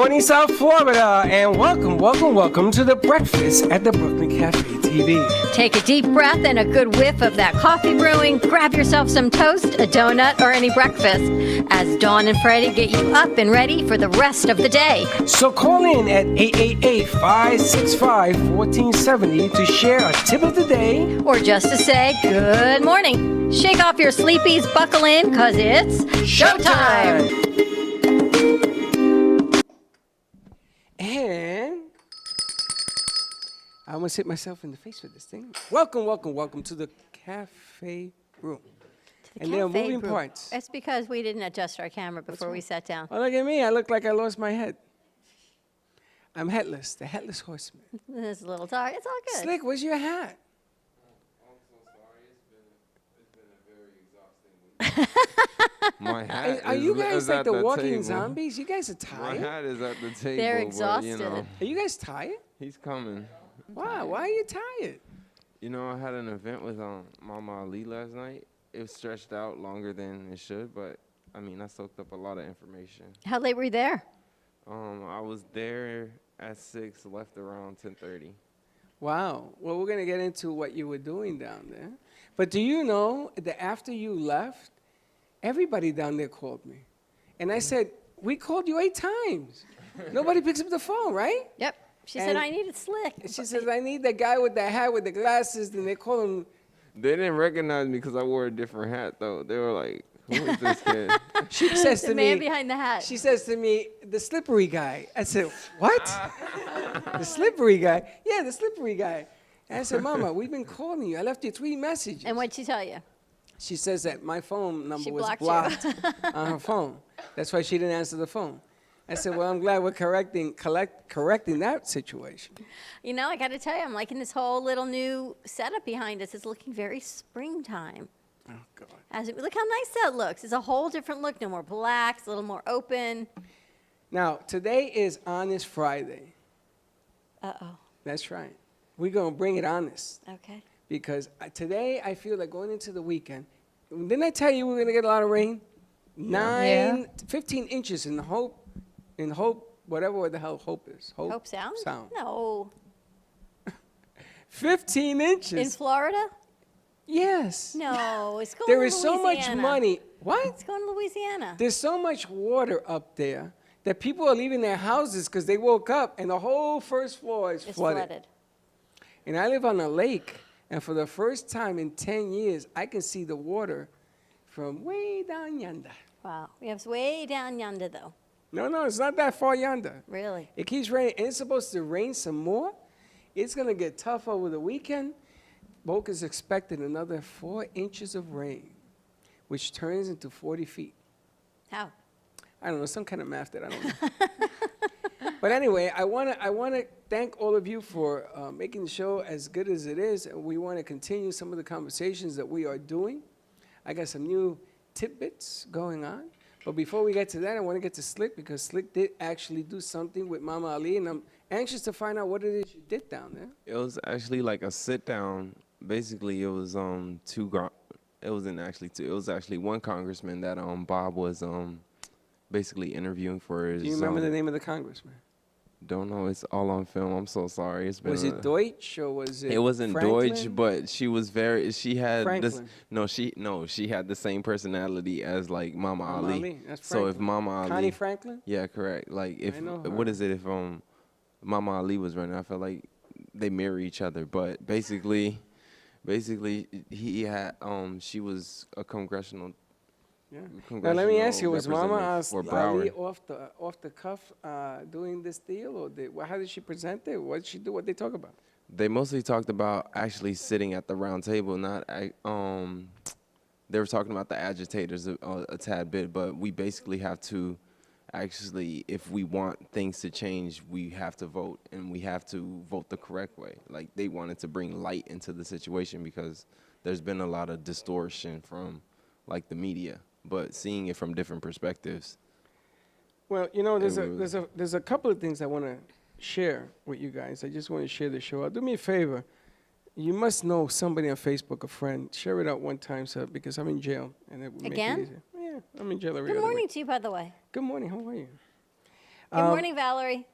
morning, South Florida, and welcome to the breakfast at the Brooklyn Cafe TV. Take a deep breath and a good whiff of that coffee brewing. Grab yourself some toast, a donut, or any breakfast as Dawn and Freddie get you up and ready for the rest of the day. So call in at 888-565-1470 to share a tip of the day. Or just to say good morning. Shake off your sleepies, buckle in, because it's showtime. And I almost hit myself in the face with this thing. Welcome to the cafe room. And there are moving parts. It's because we didn't adjust our camera before we sat down. Oh, look at me. I look like I lost my head. I'm headless, the headless horseman. It's a little dark. It's all good. Slick, where's your hat? I'm so sorry. It's been a very exhausting week. My hat Are you guys is like at the the walking table. zombies? You guys are My tired? hat is at the table. They're but, exhausted. Are you guys tired? he's coming. Wow, why are you tired? You know, I had an event with Mama Ali last night. It was stretched out longer than it should, but I mean, I soaked up a lot of information. How late were you there? I was there at 6, left around 10:30. Wow. Well, we're going to get into what you were doing down there. But do you know that after you left, everybody down there called me. And I said, we called you 8 times. Nobody picks up the phone, right? Yep. She said, And I needed Slick. She says, I need that guy with the hat with the glasses. And they call him. They didn't recognize me because I wore a different hat, though. They were like, who is this kid? She says The to man me, behind the hat. she says to me, the slippery guy. I said, what? The slippery guy? Yeah, the slippery guy. And I said, Mama, we've been calling you. I left you 3 messages. And what'd she tell you? She says that my phone number She was blocked you. blocked on her phone. That's why she didn't answer the phone. I said, well, I'm glad we're correcting that situation. You know, I got to tell you, I'm liking this whole little new setup behind us. It's looking very springtime. Oh, God. Look how nice that looks. It's a whole different look. No more blacks, a little more open. Now, today is Honest Friday. Uh-oh. That's right. We're going to bring it honest. Okay. Because today I feel like going into the weekend. Didn't I tell you we were going to get a lot of rain? 15 inches in Hope, whatever the hell Hope is. Hope Sound? Sound. No. 15 inches. In Florida? Yes. No, it's going There to is so much Louisiana. money. What? It's going to Louisiana. There's so much water up there that people are leaving their houses because they woke up and the whole first floor is It's flooded. And I live on a lake, and for the first time in 10 years, I can see the water from way down yonder. Wow. We have way down yonder, though. No, it's not that far yonder. Really? It keeps raining, and it's supposed to rain some more. It's going to get tough over the weekend. Boca's expecting another 4 inches of rain, which turns into 40 feet. How? I don't know, some kind of math that I don't know. But anyway, I want to thank all of you for making the show as good as it is. And we want to continue some of the conversations that we are doing. I got some new tidbits going on. But before we get to that, I want to get to Slick, because Slick did actually do something with Mama Ali, and I'm anxious to find out what it is you did down there. It was actually like a sit down. Basically, it was it was actually one congressman that Bob was basically interviewing for his. Do you remember the name of the congressman? Don't know. It's all on film. I'm so sorry. It's been. Was it Deutsch or was it? It wasn't Franklin? Deutsch, but she was very. She had Franklin. She had the same personality as like Mama Ali. That's So if Franklin. Mama Ali. Connie Franklin? Yeah, correct. Like if I know her. what is it if Mama Ali was running? I felt like they mirror each other, but basically he had she was a congressional. Yeah. Now let me ask you: was Mama representative for Ali Broward. off the cuff doing this deal, or how did she present it? What did she do? What did they talk about? They mostly talked about actually sitting at the round table, not they were talking about the agitators a tad bit, but we basically have to actually, if we want things to change, we have to vote, and we have to vote the correct way. Like, they wanted to bring light into the situation because there's been a lot of distortion from like the media, but seeing it from different perspectives. Well, you know, there's a couple of things I want to share with you guys. I just want to share the show out. Do me a favor. You must know somebody on Facebook, a friend. Share it out one time, sir, because I'm in jail. And it would Again? make it easier. Yeah, I'm in jail every Good other morning week. to you, by the way. Good morning. How are you? Good morning, Valerie.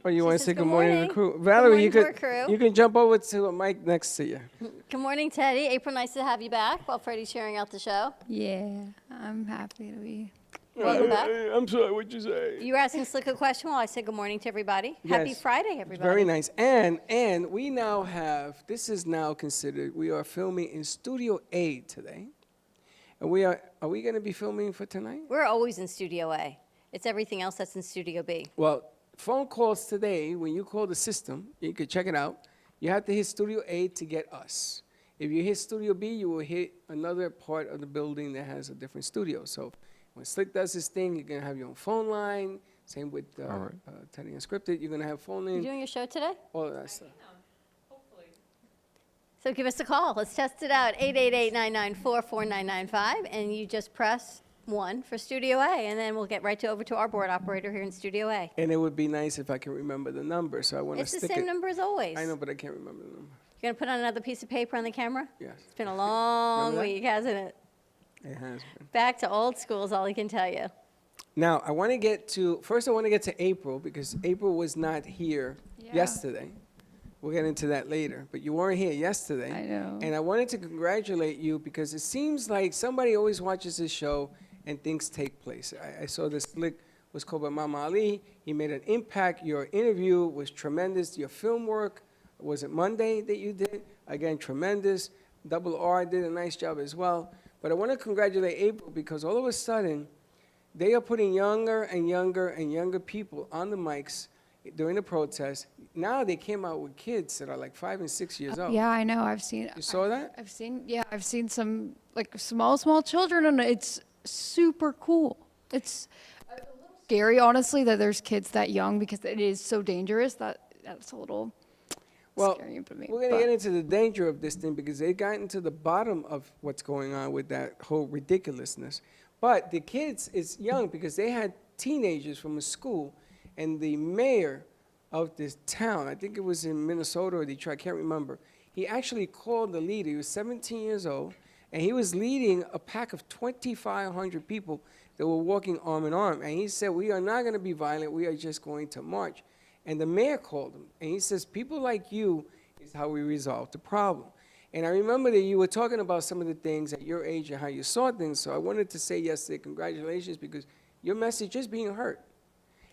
Or you She want to says say good good morning to the morning. crew? Good Valerie, morning you to our could crew. you can jump over to a mic next to you. Good morning, Teddy. April, nice to have you back while Freddie's sharing out the show. Yeah, I'm happy to be. Welcome back. I'm sorry, what'd you say? You were asking Slick a question while I said good morning to everybody. Happy Yes. Friday, It's everybody. very nice. And we now have, this is now considered, we are filming in Studio A today. And are we going to be filming for tonight? We're always in Studio A. It's everything else that's in Studio B. Well, phone calls today, when you call the system, you can check it out, you have to hit Studio A to get us. If you hit Studio B, you will hit another part of the building that has a different studio. So when Slick does his thing, you're going to have your own phone line. Same with All right. Teddy Unscripted. You're going to have phone You line, doing your show today? all of that stuff. So give us a call. Let's test it out. 888-994-4995. And you just press 1 for Studio A. And then we'll get right over to our board operator here in Studio A. And it would be nice if I can remember the number, so I want to It's the stick same it. number as always. I know, but I can't remember the number. You're going to put on another piece of paper on the camera? Yes, It's been a long Remember that? week, hasn't it? it has been. Back to old school is all I can tell you. Now, I want to get to, first I want to get to April, because April was not here Yeah. yesterday. We'll get into that later, but you weren't here yesterday. I know. And I wanted to congratulate you, because it seems like somebody always watches this show and things take place. I saw this Slick was called by Mama Ali. He made an impact. Your interview was tremendous. Your film work, was it Monday that you did? Again, tremendous. Double R did a nice job as well. But I want to congratulate April, because all of a sudden, they are putting younger and younger and younger people on the mics during the protest. Now they came out with kids that are like 5 and 6 years old. Yeah, I know. I've seen. You saw that? I've seen. Yeah, I've seen some like small children, and it's super cool. It's a little scary, honestly, that there's kids that young, because it is so dangerous. That's a little Well, scary for me. we're going to but- get into the danger of this thing, because they got into the bottom of what's going on with that whole ridiculousness. But the kids is young, because they had teenagers from a school, and the mayor of this town, I think it was in Minnesota or Detroit, I can't remember, he actually called the leader. He was 17 years old, and he was leading a pack of 2,500 people that were walking arm in arm. And he said, we are not going to be violent. We are just going to march. And the mayor called him, and he says, people like you is how we resolve the problem. And I remember that you were talking about some of the things at your age and how you saw things, so I wanted to say yesterday, congratulations, because your message is being heard.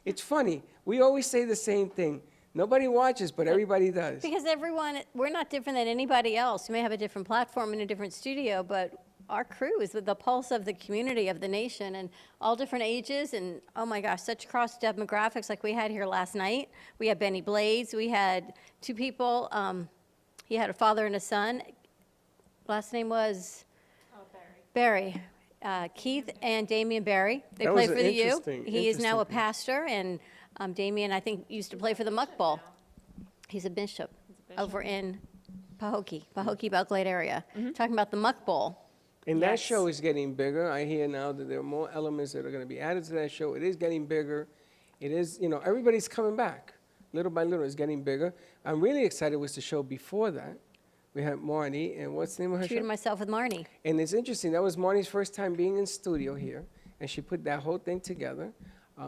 It's funny, we always say the same thing. Nobody watches, but everybody does. Because everyone, we're not different than anybody else. We may have a different platform in a different studio, but our crew is with the pulse of the community, of the nation, and all different ages, and oh my gosh, such cross demographics like we had here last night. We had Benny Blades, we had 2 people, he had a father and a son. Last name was? Barry. Keith and Damian Barry. They That play was for the U. interesting- He is now a interesting. pastor, and Damian, I think, used to play for the Muck Bowl. He's a bishop over in Pahokee, Belglade area. Talking about the Muck Bowl. And that Yes. show is getting bigger. I hear now that there are more elements that are going to be added to that show. It is getting bigger. It is, everybody's coming back. Little by little, it's getting bigger. I'm really excited was the show before that. We had Marnie, and what's the name of her True to show? myself with Marnie. And it's interesting, that was Marnie's first time being in studio here, and she put that whole thing together.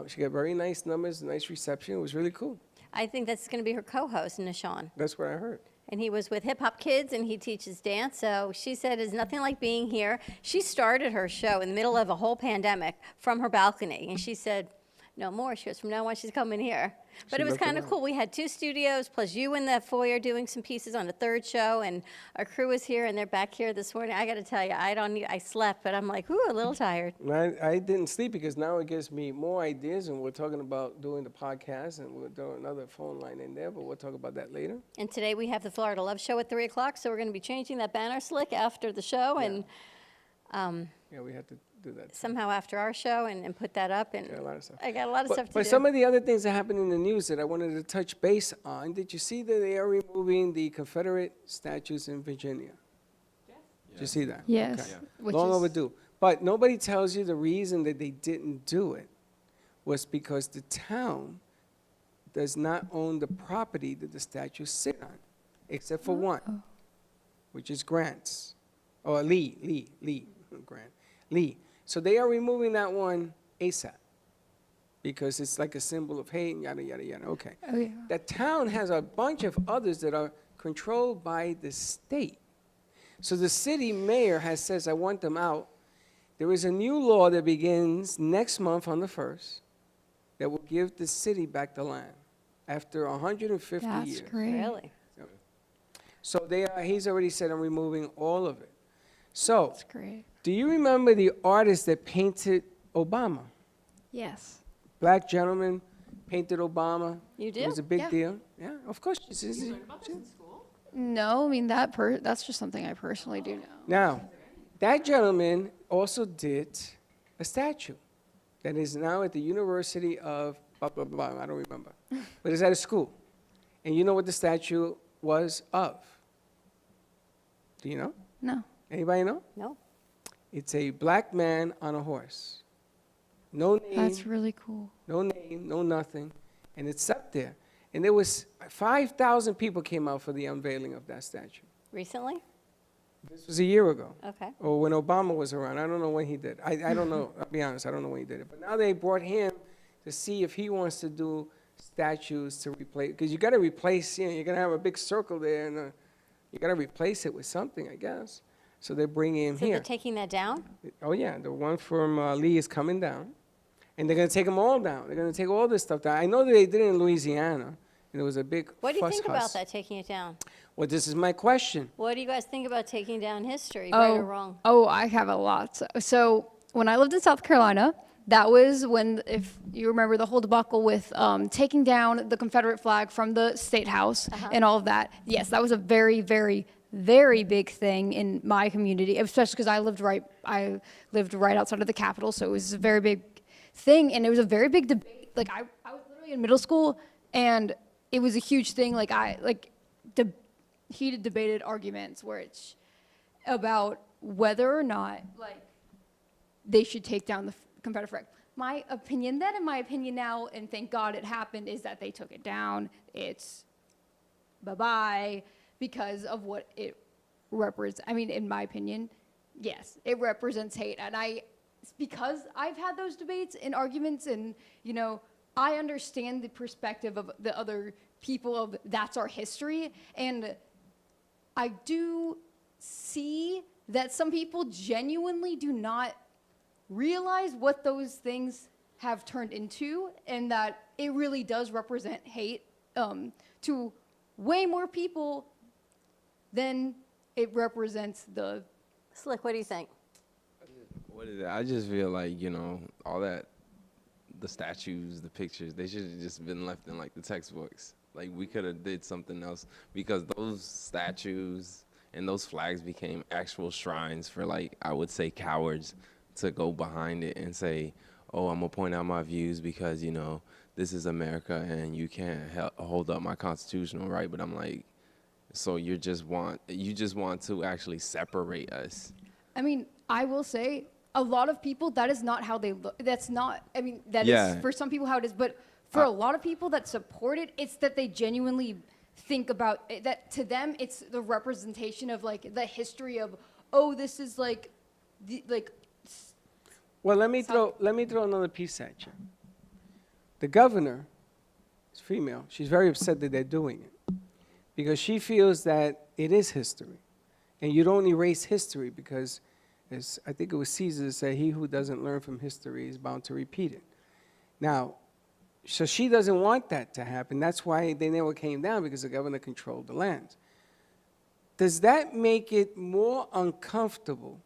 She got very nice numbers, nice reception. It was really cool. I think that's going to be her co-host, Nishan. That's what I heard. And he was with Hip Hop Kids, and he teaches dance. So she said it's nothing like being here. She started her show in the middle of a whole pandemic from her balcony. And she said, no more. She goes, from now on, she's coming here. But She it was looked kind of around. cool. We had 2 studios, plus you in the foyer doing some pieces on the 3rd show. And our crew was here, and they're back here this morning. I got to tell you, I slept, but I'm like, ooh, a little tired. I didn't sleep because now it gives me more ideas, and we're talking about doing the podcast, and we'll do another phone line in there, but we'll talk about that later. And today we have the Florida Love Show at 3 o'clock, so we're going to be changing that banner, Slick, after the show. And Yeah, we have to do that. somehow after our show and put that up. And Yeah, a lot of stuff. I got a lot of stuff to But do. some of the other things that happened in the news that I wanted to touch base on, did you see that they are removing the Confederate statues in Virginia? Did you see that? Yes. Okay. Which Long is- overdue. But nobody tells you the reason that they didn't do it was because the town does not own the property that the statues sit on, except for one, which is Grant's, or Grant, Lee. So they are removing that one ASAP. because it's like a symbol of hate and yada, yada, yada. Okay. Oh, yeah. The town has a bunch of others that are controlled by the state. So the city mayor has says, I want them out. There is a new law that begins next month on the 1st that will give the city back the land after 150 That's years. great. Really? So he's already said, I'm removing all of it. So, That's great. do you remember the artist that painted Obama? Yes. Black gentleman painted Obama. You do? It was a big Yeah. deal. Yeah, of course. No, I mean, that's just something I personally do know. Now, that gentleman also did a statue that is now at the University of blah, blah, blah, I don't remember. But it's at a school. And you know what the statue was of? Do you know? No. Anybody know? No? It's a black man on a horse. No name, That's really cool. no name, no nothing. And it's up there. And there was 5,000 people came out for the unveiling of that statue. Recently? This was a year ago. Okay. Or when Obama was around. I don't know when he did. I don't know. I'll be honest. I don't know when he did it. But now they brought him to see if he wants to do statues to replace. Because you got to replace. You're going to have a big circle there, and you got to replace it with something, I guess. So they're bringing him So here. they're taking that down? Oh yeah, the one from Lee is coming down, and they're going to take them all down. They're going to take all this stuff down. I know that they did it in Louisiana, and there was a big What do you fuss think huss. about that, taking it down? Well, this is my question. What do you guys think about taking down history, right or wrong? Oh, I have a lot. So when I lived in South Carolina, that was when, if you remember the whole debacle with taking down the Confederate flag from the State House and all of that. Yes, that was a very, very, very big thing in my community, especially because I lived right outside of the Capitol, so it was a very big thing, and it was a very big debate. Like I was literally in middle school, and it was a huge thing. Heated debated arguments where it's about whether or not they should take down the Confederate flag. My opinion then and my opinion now, and thank God it happened, is that they took it down. It's bye-bye because of what it represents. I mean, in my opinion, yes, it represents hate. And because I've had those debates and arguments, and, I understand the perspective of the other people of that's our history. And I do see that some people genuinely do not realize what those things have turned into, and that it really does represent hate to way more people than it represents the. Slick, what do you think? What is it? I just feel like, all that, the statues, the pictures, they should have just been left in the textbooks. Like we could have did something else, because those statues and those flags became actual shrines for I would say cowards to go behind it and say, oh, I'm gonna point out my views because, this is America and you can't hold up my constitutional right. But I'm like, so you just want to actually separate us. I mean, I will say a lot of people, that is not how they look. That's not, that is for some people how it is, but for a lot of people that support it, it's that they genuinely think about it, that to them, it's the representation of the history of, oh, this is Well, let me throw another piece at you. The governor is female. She's very upset that they're doing it because she feels that it is history, and you don't erase history because, as I think it was Caesar said, he who doesn't learn from history is bound to repeat it. Now, so she doesn't want that to happen. That's why they never came down, because the governor controlled the land. Does that make it more uncomfortable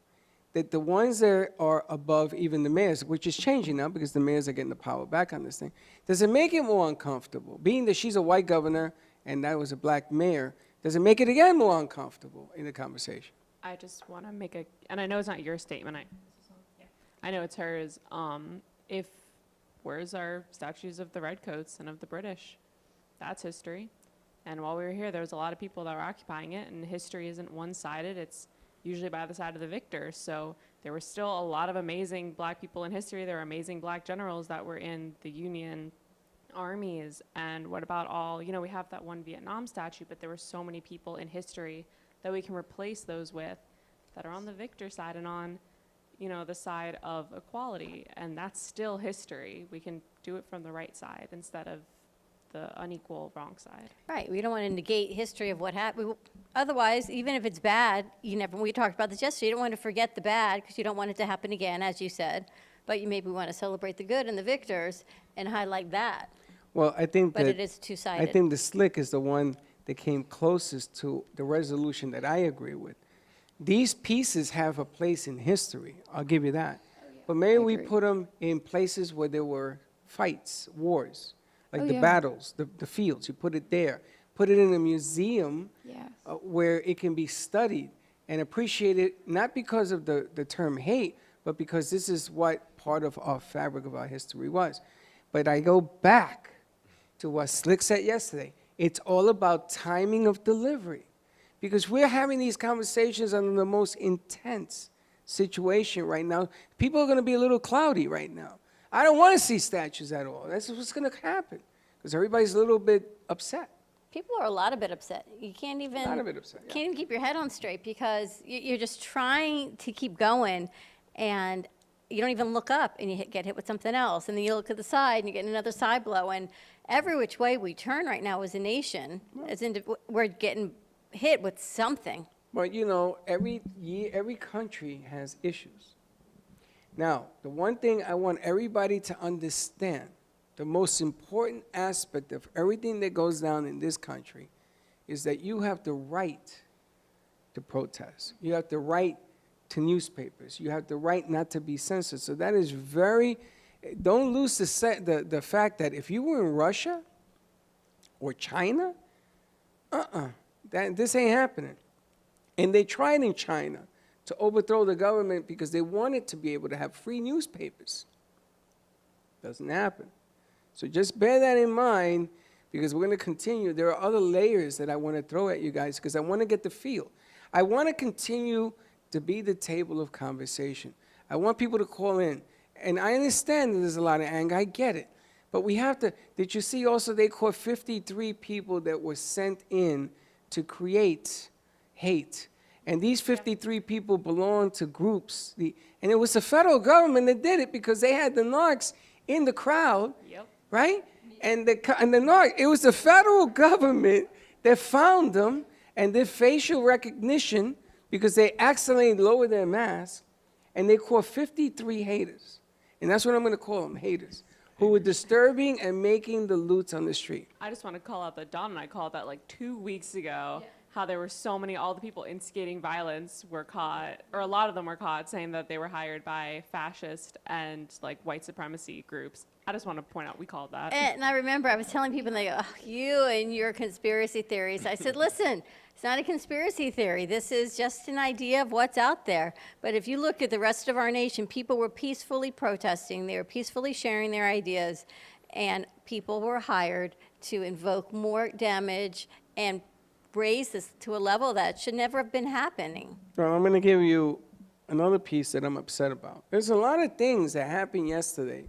that the ones that are above even the mayors, which is changing now because the mayors are getting the power back on this thing, does it make it more uncomfortable? Being that she's a white governor and that was a black mayor, does it make it again more uncomfortable in the conversation? I just want to make and I know it's not your statement. I know it's hers. Where's our statues of the redcoats and of the British? That's history. And while we were here, there was a lot of people that were occupying it, and history isn't one-sided. It's usually by the side of the victor. So there were still a lot of amazing black people in history. There were amazing black generals that were in the Union armies. And what about all, we have that one Vietnam statue, but there were so many people in history that we can replace those with that are on the victor side and on, the side of equality, and that's still history. We can do it from the right side instead of the unequal wrong side. Right, we don't want to negate history of what happened. Otherwise, even if it's bad, we talked about this yesterday, you don't want to forget the bad because you don't want it to happen again, as you said. But you maybe want to celebrate the good and the victors and highlight that. Well, I think But that it is two-sided. I think the slick is the one that came closest to the resolution that I agree with. These pieces have a place in history. I'll give you that. But maybe we agree. put them in places where there were fights, wars, like Oh, the yeah. battles, the fields. You put it there. Put it in a museum Yeah. where it can be studied and appreciated, not because of the term hate, but because this is what part of our fabric of our history was. But I go back to what Slick said yesterday. It's all about timing of delivery. Because we're having these conversations under the most intense situation right now. People are going to be a little cloudy right now. I don't want to see statues at all. That's what's going to happen. Because everybody's a little bit upset. People are a lot of bit upset. You can't even. A lot of bit upset, yeah. Can't even keep your head on straight because you're just trying to keep going, and you don't even look up, and you get hit with something else, and then you look to the side, and you get another side blow, and every which way we turn right now as a nation, we're getting hit with something. But every year, every country has issues. Now, the one thing I want everybody to understand, the most important aspect of everything that goes down in this country is that you have the right to protest. You have the right to newspapers. You have the right not to be censored. So that is don't lose the fact that if you were in Russia or China, this ain't happening. And they tried in China to overthrow the government because they wanted to be able to have free newspapers. Doesn't happen. So just bear that in mind because we're going to continue. There are other layers that I want to throw at you guys because I want to get the feel. I want to continue to be the table of conversation. I want people to call in. And I understand that there's a lot of anger. I get it. But we have to, did you see also they caught 53 people that were sent in to create hate? And these 53 people belong to groups. And it was the federal government that did it because they had the narcs in the crowd, Yep. right? And the narcs, it was the federal government that found them and did facial recognition because they accidentally lowered their mask, and they caught 53 haters. And that's what I'm going to call them, haters, who were disturbing and making the loots on the street. I just want to call out that Don and I called that like 2 weeks ago, how there were so many, all the people instigating violence were caught, or a lot of them were caught saying that they were hired by fascist and like white supremacy groups. I just want to point out we called that. And I remember I was telling people, and they go, oh, you and your conspiracy theories. I said, listen, it's not a conspiracy theory. This is just an idea of what's out there. But if you look at the rest of our nation, people were peacefully protesting. They were peacefully sharing their ideas. And people were hired to invoke more damage and raise this to a level that should never have been happening. Well, I'm going to give you another piece that I'm upset about. There's a lot of things that happened yesterday.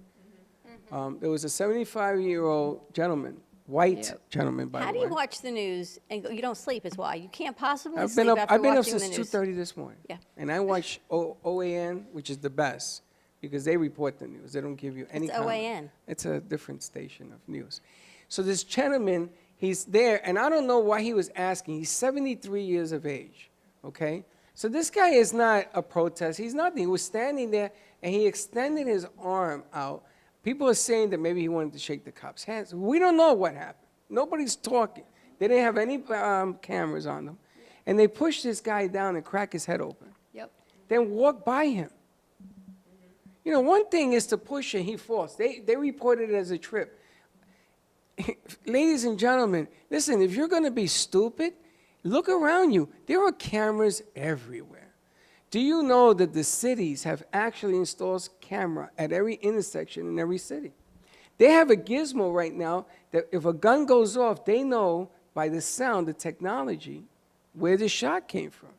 There was a 75-year-old gentleman, white gentleman, by How the do way. you watch the news and you don't sleep is why? You can't possibly I've sleep been up. after I've been up watching since the news. 2:30 this morning. Yeah. And I watch OAN, which is the best because they report the news. They don't give you any. It's OAN. It's a different station of news. So this gentleman, he's there, and I don't know why he was asking. He's 73 years of age. Okay. So this guy is not a protest. He's nothing. He was standing there, and he extended his arm out. People are saying that maybe he wanted to shake the cop's hands. We don't know what happened. Nobody's talking. They didn't have any cameras on them. And they pushed this guy down and cracked his head open. Yep. Then walked by him. You know, one thing is to push and he falls. They reported it as a trip. Ladies and gentlemen, listen, if you're going to be stupid, look around you. There are cameras everywhere. Do you know that the cities have actually installed camera at every intersection in every city? They have a gizmo right now that if a gun goes off, they know by the sound, the technology, where the shot came from.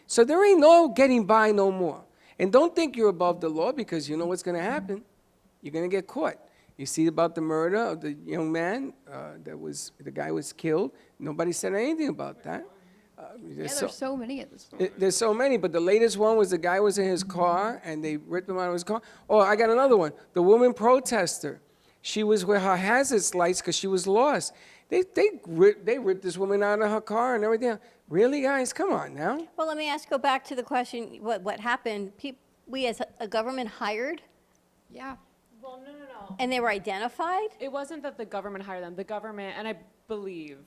So there ain't no getting by no more. And don't think you're above the law because you know what's going to happen. You're going to get caught. You see about the murder of the young man, the guy was killed. Nobody said anything about that. There's Yeah, there's so many at this point. there's so many, but the latest one was the guy was in his car and they ripped him out of his car. Oh, I got another one. The woman protester. She was with her hazards lights because she was lost. They ripped this woman out of her car and everything. Really, guys? Come on now. Well, let me go back to the question, what happened? We as a government hired Yeah. Well, no. and they were identified? It wasn't that the government hired them. The government, and I believe,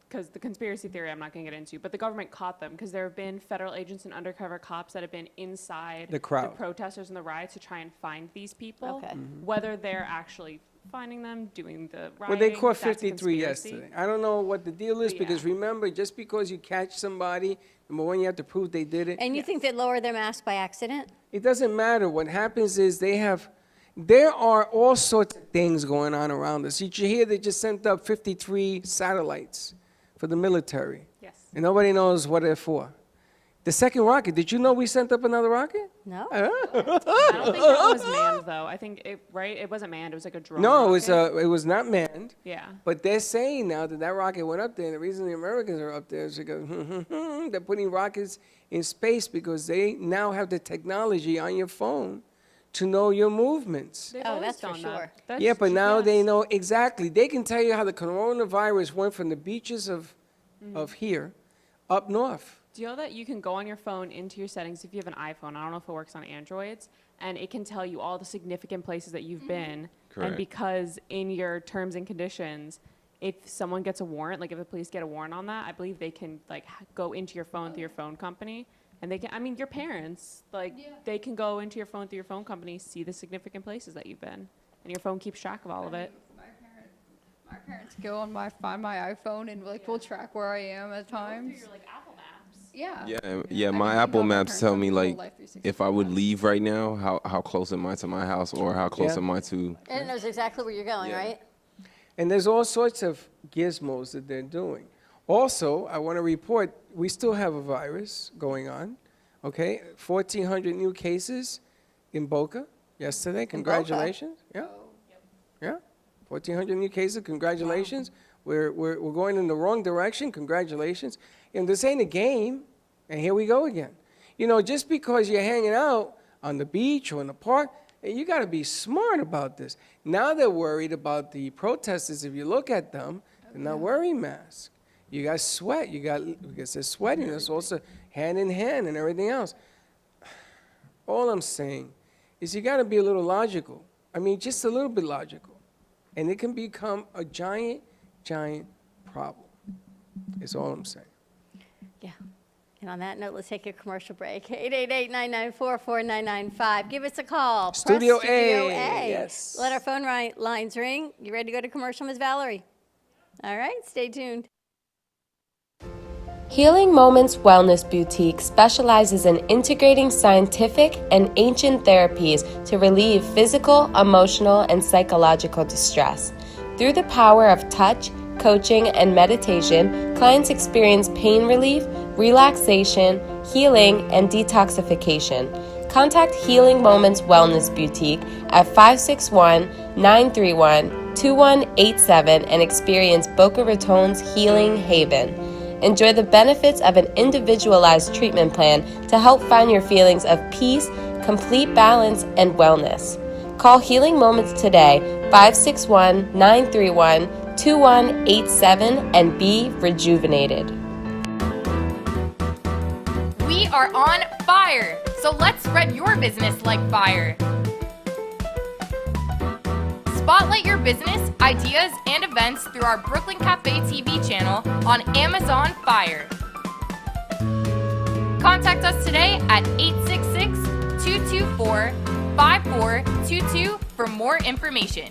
because the conspiracy theory I'm not going to get into, but the government caught them because there have been federal agents and undercover cops that have been inside The crowd. the protesters and the riots to try and find these people. Okay. Whether they're actually finding them, doing the rioting. Well, they caught that's a 53 conspiracy. yesterday. I don't know what the deal is But because yeah. remember, just because you catch somebody, number one, you have to prove they did it. And you think they lowered their mask by accident? It doesn't matter. What happens is there are all sorts of things going on around us. Did you hear they just sent up 53 satellites for the military? Yes. And nobody knows what they're for. The second rocket, did you know we sent up another rocket? No? I don't think that was manned, though. I think, it wasn't manned. It was like a drone No, rocket. it was not manned. Yeah. But they're saying now that rocket went up there, and the reason the Americans are up there is because they're putting rockets in space because they now have the technology on your phone to know your movements. They've Oh, always that's for done that. sure. That's Yeah, but now they GPS. know exactly. They can tell you how the coronavirus went from the beaches of here up north. Do you know that you can go on your phone into your settings if you have an iPhone? I don't know if it works on Androids, and it can tell you all the significant places that you've been. Correct. And because in your terms and conditions, if someone gets a warrant, like if the police get a warrant on that, I believe they can like go into your phone through your phone company, and they can. I mean, your parents, like they can go into your phone through your phone company, see the significant places that you've been, and your phone keeps track of all of it. My parents go on find my iPhone and like will track where I am at times. like Apple Maps. Yeah. Yeah. I My can Apple email my Maps parents tell on me Google like Life 360 if I would Maps. leave right now, how close am I to my house, or how close Yeah. am I to? And it knows exactly where you're going, Yeah. right? And there's all sorts of gizmos that they're doing. Also, I want to report we still have a virus going on. Okay, 1,400 new cases in Boca yesterday. Congratulations. Yeah. Yeah. 1,400 new cases. Congratulations. We're going in the wrong direction. Congratulations. And this ain't a game. And here we go again. You know, just because you're hanging out on the beach or in the park, you got to be smart about this. Now they're worried about the protesters. If you look at them, they're not wearing masks. You got sweat. Because they're sweating. There's also hand in hand and everything else. All I'm saying is you got to be a little logical. I mean, just a little bit logical. And it can become a giant, giant problem. Is all I'm saying. Yeah. And on that note, let's take a commercial break. 888-994-4995. Give us a call. Press Studio A, Studio A. yes. Let our phone lines ring. You ready to go to commercial, Ms. Valerie? All right, stay tuned. Healing Moments Wellness Boutique specializes in integrating scientific and ancient therapies to relieve physical, emotional, and psychological distress. Through the power of touch, coaching, and meditation, clients experience pain relief, relaxation, healing, and detoxification. Contact Healing Moments Wellness Boutique at 561-931-2187 and experience Boca Raton's Healing Haven. Enjoy the benefits of an individualized treatment plan to help find your feelings of peace, complete balance, and wellness. Call Healing Moments today, 561-931-2187, and be rejuvenated. We are on fire, so let's spread your business like fire. Spotlight your business, ideas, and events through our Brooklyn Cafe TV channel on Amazon Fire. Contact us today at 866-224-5422 for more information.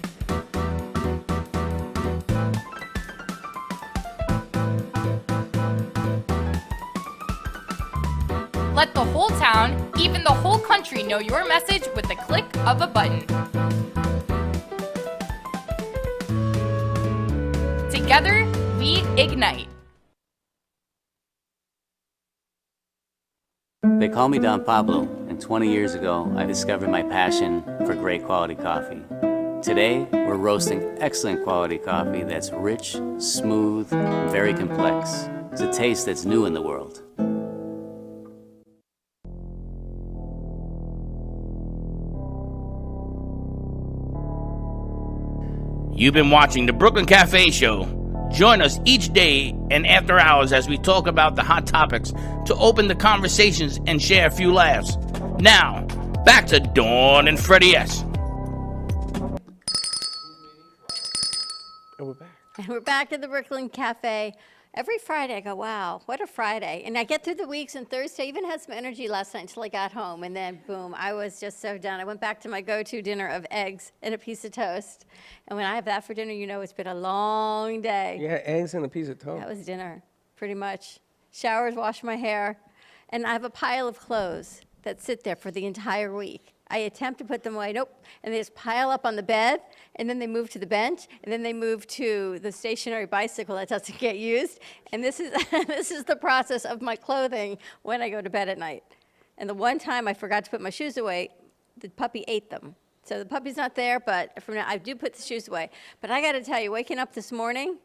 Let the whole town, even the whole country, know your message with the click of a button. Together, we ignite. They call me Don Pablo, and 20 years ago, I discovered my passion for great quality coffee. Today, we're roasting excellent quality coffee that's rich, smooth, and very complex. It's a taste that's new in the world. You've been watching the Brooklyn Cafe Show. Join us each day and after hours as we talk about the hot topics to open the conversations and share a few laughs. Now, back to Dawn and Freddie S. And we're back. And we're back at the Brooklyn Cafe. Every Friday, I go, wow, what a Friday. And I get through the weeks, and Thursday, even had some energy last night until I got home. And then, boom, I was just so done. I went back to my go-to dinner of eggs and a piece of toast. And when I have that for dinner, you know it's been a long day. You had eggs and a piece of toast. That was dinner, pretty much. Showers, wash my hair. And I have a pile of clothes that sit there for the entire week. I attempt to put them away, nope, and they just pile up on the bed, and then they move to the bench, and then they move to the stationary bicycle that doesn't get used, and this is this is the process of my clothing when I go to bed at night. And the one time I forgot to put my shoes away, the puppy ate them. So the puppy's not there, but from now I do put the shoes away. But I got to tell you, waking up this morning,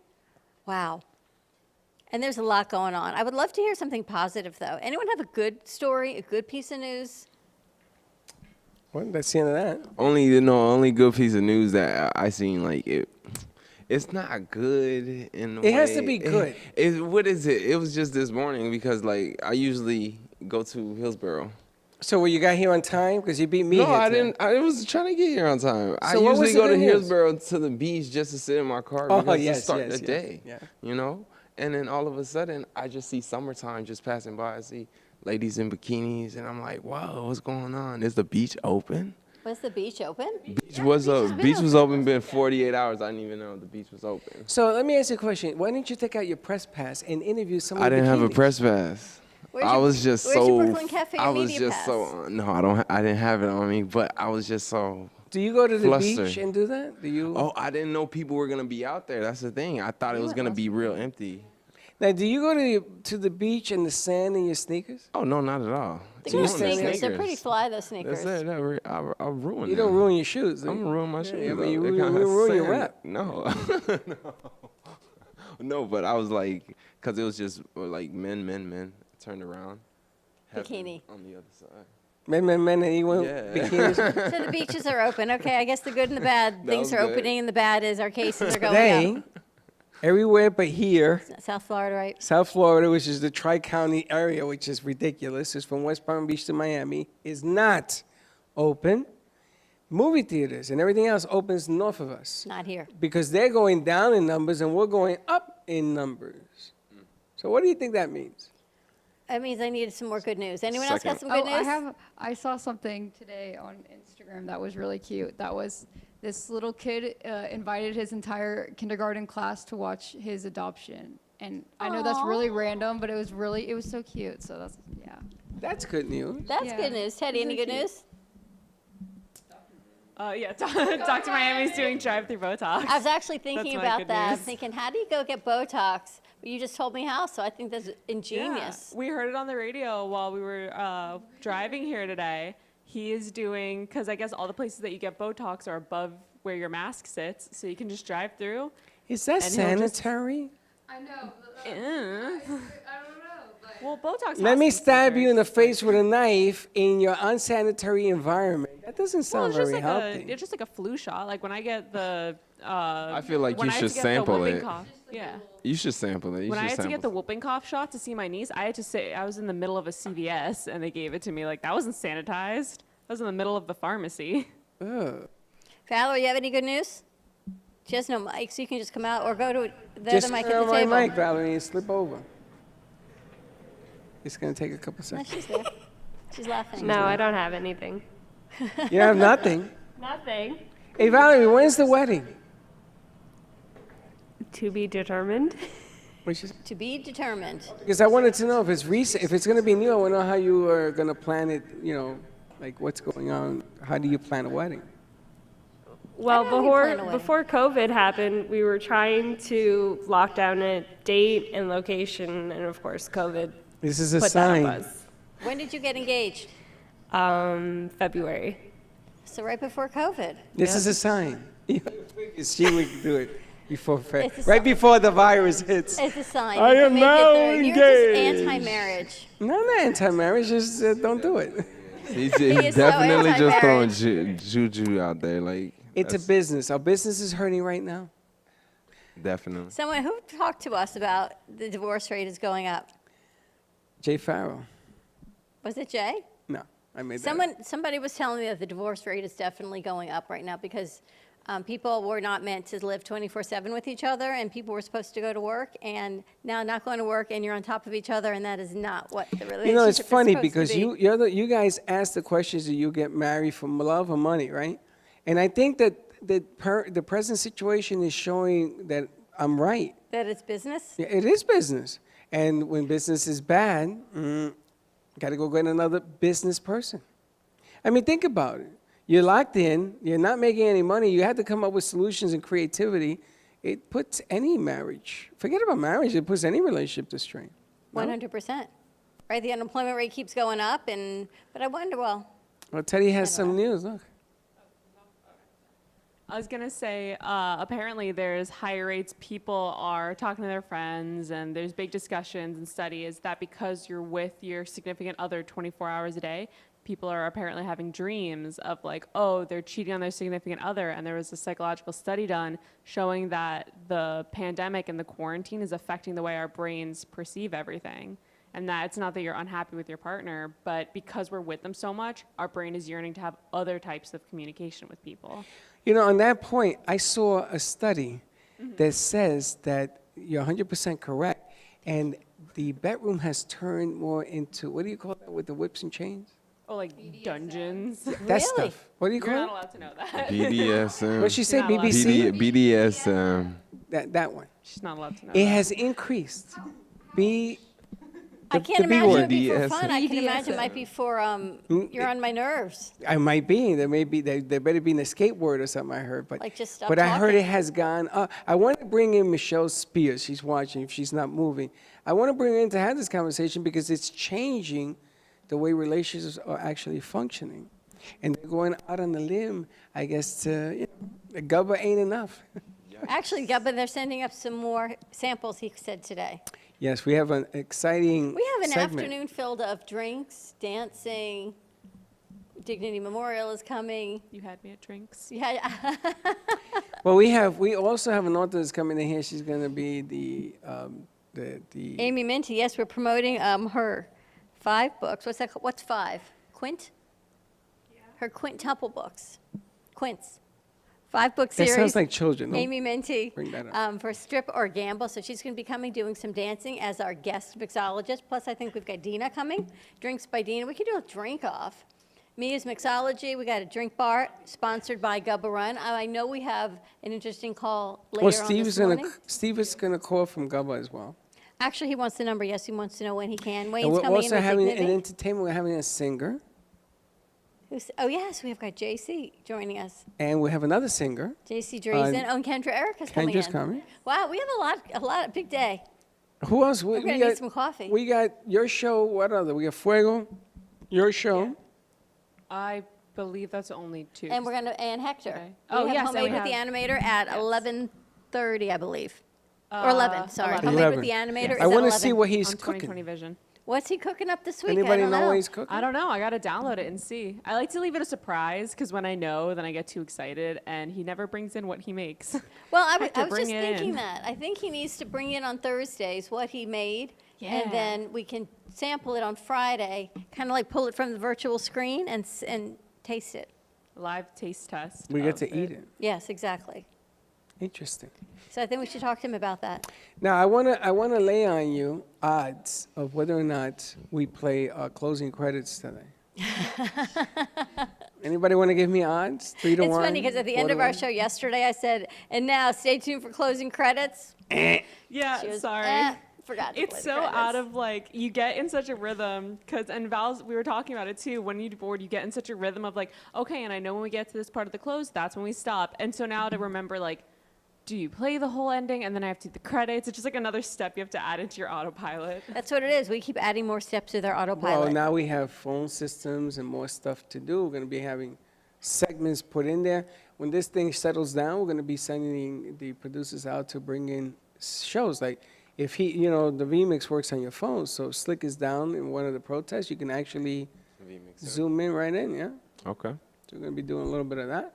wow. And there's a lot going on. I would love to hear something positive, though. Anyone have a good story, a good piece of news? Well, that's the end of that. Only good piece of news that I seen, like, it's not good in a way. It has to be good. What is it? It was just this morning because, like, I usually go to Hillsborough. So, well, you got here on time? Because you beat me No, here I today. didn't. I was trying to get here on time. I So what was usually the go to good news? Hillsborough to the beach just to sit in my car Oh, because yes, to start yes, the yes. day. Yeah. You know? And then all of a sudden, I just see summertime just passing by. I see ladies in bikinis, and I'm like, whoa, what's going on? Is the beach open? Was the beach open? Beach was open. Been 48 hours. I didn't even know the beach was open. So let me ask you a question. Why didn't you take out your press pass and interview some of the I didn't have a bikinis? press pass. Where's I your- was just where's so. your Brooklyn Cafe I was media just pass? so. No, I don't. I didn't have it on me, but I was just so. Do you go to the Flustered. beach and do that? Do you? Oh, I didn't know people were gonna be out there. That's the thing. I thought it was gonna be real empty. Now, do you go to the beach in the sand in your sneakers? Oh no, not at all. They're So good you stay sneakers. They're pretty fly, those sneakers. That's it. I'll ruin You them. don't ruin your shoes. Do I'm you? gonna ruin my shoes. Yeah, but though. you They ruin, kinda ruin your sand. rep. No. No, but I was like, cause it was just like men. Turned around. Heaven Bikini. on the other side. Men, and you want Yeah. bikinis? So the beaches are open. Okay, I guess the good and the bad That things was are good. opening, and the bad is our cases are going Today, up. everywhere but here, South Florida, right? South Florida, which is the Tri-County area, which is ridiculous. It's from West Palm Beach to Miami, is not open. Movie theaters and everything else opens north of us Not here. because they're going down in numbers and we're going up in numbers. So what do you think that means? That means I needed some more good news. Anyone else got Second. some good news? I saw something today on Instagram that was really cute. That was this little kid invited his entire kindergarten class to watch his adoption. And I know that's really random, but it was so cute. So that's, yeah. That's good news. That's Yeah. good news. Teddy, any good news? Yeah, Dr. Miami's doing drive-through Botox. I was actually thinking That's my about good that. news. Thinking, how do you go get Botox? But you just told me how, so I think that's ingenious. Yeah, we heard it on the radio while we were driving here today. He is doing, because I guess all the places that you get Botox are above where your mask sits, so you can just drive through. Is that And he'll just- sanitary? I know. Eh. I don't know. Well, Botox. Let has me to be stab you in the very face with a knife in your unsanitary environment. That doesn't Well, sound it's just very like healthy. it's just like a flu shot. Like when I get the. I feel like when you I had should to get the sample whooping it. Cough, yeah. You should sample it. When I had to get the whooping cough shot to see my niece, I had to say I was in the middle of a CVS and they gave it to me. Like that wasn't sanitized. I was in the middle of the pharmacy. Ugh. Valerie, you have any good news? She has no mic, so you can just come out or go to the Just other mic turn at the on table. my mic, Valerie, and slip over. It's going to take a couple No, seconds. she's there. She's laughing. No, I don't have anything. You have nothing. Nothing. Hey, Valerie, when's the wedding? To be determined. To be determined. Because I wanted to know if it's recent, if it's going to be new. I want to know how you are going to plan it. You know, like what's going on. How do you plan a wedding? Well, How do we plan a wedding? before COVID happened, we were trying to lock down a date and location, and of course, COVID This is a put that sign. on us. When did you get engaged? February. So right before COVID. This is a sign. She would do it. Before It's a right sign. before the virus hits. It's a sign. I You can am make it now through. You're engaged. just anti-marriage. No, I'm not anti-marriage. Just don't do it. He's is so definitely just throwing anti-marriage. juju out there. Like It's a that's business. Our business is hurting right now. definitely. Someone who talked to us about the divorce rate is going up. Jay Farrow. Was it Jay? No, I made that up. Somebody was telling me that the divorce rate is definitely going up right now because people were not meant to live 24/7 with each other, and people were supposed to go to work, and now not going to work, and you're on top of each other, and that is not what the relationship You know, it's is funny supposed to because be. you guys ask the questions, do you get married for love or money, right? And I think that the present situation is showing that I'm right. That it's business. Yeah, it is business. And when business is bad, got to go get another business person. I mean, think about it. You're locked in. You're not making any money. You have to come up with solutions and creativity. It puts any marriage, forget about marriage, it puts any relationship to strain. 100%. Right, the unemployment rate keeps going up, but I wonder, well, Teddy has some news, look. I was gonna say, apparently there's higher rates. People are talking to their friends, and there's big discussions and studies that because you're with your significant other 24 hours a day, people are apparently having dreams of like, oh, they're cheating on their significant other. And there was a psychological study done showing that the pandemic and the quarantine is affecting the way our brains perceive everything. And that it's not that you're unhappy with your partner, but because we're with them so much, our brain is yearning to have other types of communication with people. You know, on that point, I saw a study that says that you're 100% correct, and the bedroom has turned more into, what do you call that with the whips and chains? Oh, like dungeons. That Really? stuff. What do you You're call not it? allowed to know that. BDSM. What'd she say, You're not allowed to. BBC? BDSM. That one. She's not allowed to know It that. has increased. I can't the B imagine word. it'd be for BDSM. fun. I can imagine it might be for, you're on my nerves. I might be. There better be an escape word or something I heard. But, Like, just stop but I heard talking. it has gone up. I want to bring in Michelle Spears. She's watching if she's not moving. I want to bring her in to have this conversation because it's changing the way relationships are actually functioning. And they're going out on the limb, I guess, the gubba ain't enough. Actually, yeah, but they're sending up some more samples, he said today. Yes, we have an exciting We have an segment. afternoon filled of drinks, dancing, Dignity Memorial is coming. You had me at drinks. Yeah, Well, we also have an author that's coming in here. She's going to be the Amy Minty, yes, we're promoting her 5 books. What's that called? What's 5? Quint? Yeah. Her quintuple books. Quints. 5-book That series. sounds like children. Don't Amy Minty bring that up. for Strip or Gamble. So she's going to be coming doing some dancing as our guest mixologist. Plus, I think we've got Dina coming. Drinks by Dina. We could do a drink off. Mia's Mixology. We got a drink bar sponsored by Gubba Run. I know we have an interesting call later Well, on this morning. Steve is going to call from Gubba as well. Actually, he wants the number. Yes, he wants to know when he can. And Wayne's we're coming in also with having an Dignity. entertainment. We're having a singer, Oh, yes, we've got JC joining us. and we have another singer. JC Drazen. Oh, and Kendra Erica's coming Kendra's in. coming. Wow, we have a lot, big day. Who else? We're going to need some coffee. We got your show. What other? We got Fuego, your show. I believe that's only 2. And we're going to, and Hector. Okay. We Oh, have yes, and Homemade we with the have- Animator at 11:30, I believe. Or 11, sorry. 11. Homemade with the Animator is I at want 11. to see what he's on cooking. 2020 Vision. What's he cooking up this week? Anybody I don't know what he's cooking? I don't know. I got to download it and see. I like to leave it a surprise because when I know, then I get too excited, and he never brings in what he makes. Well, I Hector, was bring just it thinking in. that. I think he needs to bring in on Thursdays what he made, Yeah. and then we can sample it on Friday, kind of like pull it from the virtual screen and taste it. Live taste test. We get of to eat it. Yes, exactly. Interesting. So I think we should talk to him about that. Now I wanna lay on you odds of whether or not we play closing credits today. Anybody want to give me odds? 3 to 1. It's funny because at the end of our show yesterday, I said, "And now, stay tuned for closing credits." Yeah, She was, sorry. forgot to It's play the so credits. out of like, you get in such a rhythm, and Val's, we were talking about it too, when you're bored, you get in such a rhythm of like, okay, and I know when we get to this part of the close, that's when we stop. And so now to remember like, do you play the whole ending and then I have to do the credits? It's just like another step you have to add into your autopilot. That's what it is. We keep adding more steps to their autopilot. Well, now we have phone systems and more stuff to do. We're going to be having segments put in there. when this thing settles down, we're going to be sending the producers out to bring in shows. Like, if he, you know, the vMix works on your phone, so if Slick is down in one of the protests, you can actually zoom in right in, yeah? Okay. So we're going to be doing a little bit of that.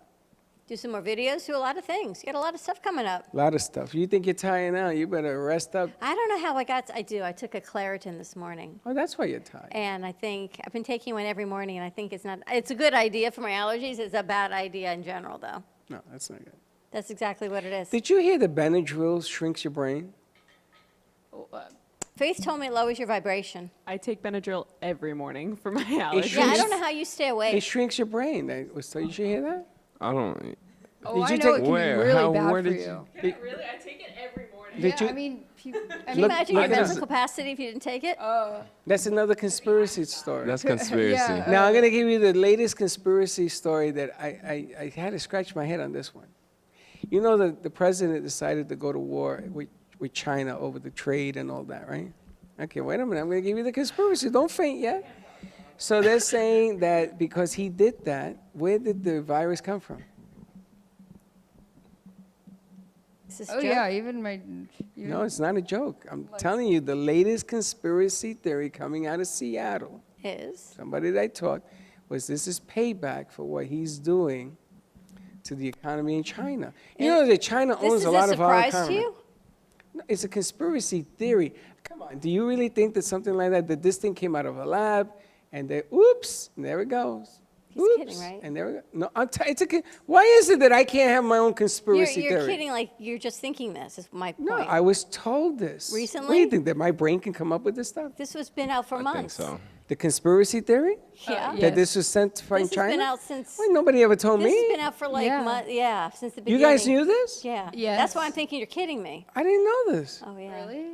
Do some more videos, do a lot of things. You got a lot of stuff coming up. A lot of stuff. You think you're tired now, you better rest up. I don't know how I do. I took a Claritin this morning. Oh, that's why you're tired. And I think I've been taking one every morning, and I think it's a good idea for my allergies. It's a bad idea in general, though. No, that's not good. That's exactly what it is. Did you hear the Benadryl shrinks your brain? Faith told me it lowers your vibration. I take Benadryl every morning for my allergies. Yeah, I don't know how you stay It awake. shrinks your brain. So you should hear that? I don't. Oh, Did I you know take- it can Where? be really How- bad where for did you. Yeah, really? I take it every morning. Did Yeah, you- I mean, Can Look- you imagine your look at mental this. capacity if you didn't take it? That's another conspiracy story. That's conspiracy. Yeah. Now, I'm going to give you the latest conspiracy story that I had to scratch my head on this one. You know, the president decided to go to war with China over the trade and all that, right? Okay, wait a minute. I'm going to give you the conspiracy. Don't faint yet. So they're saying that because he did that, where did the virus come from? Is this Oh joke? yeah, even my. No, it's not a joke. I'm telling you, the latest conspiracy theory coming out of Seattle, Is. somebody that I talked, was this is payback for what he's doing to the economy in China. You know that China This owns is a lot of our surprise to economy. you? No, it's a conspiracy theory. Come on, do you really think that something like that this thing came out of a lab, and then, oops, and there it goes. He's Oops, kidding, right? And there we go. No, why is it that I can't have my own conspiracy You're theory? kidding, like you're just thinking this, is my point. No, I was told this. What do Recently? you think, that my brain can come up with this stuff? This was been out for I months. think so. The conspiracy theory? Yeah. yeah. That this was sent from This China? has been out since, Wait, nobody ever told this me. has been out for like, Yeah. since the You beginning. guys knew this? Yeah. Yes. That's why I'm thinking you're kidding me. I didn't know this. Oh, yeah. Really?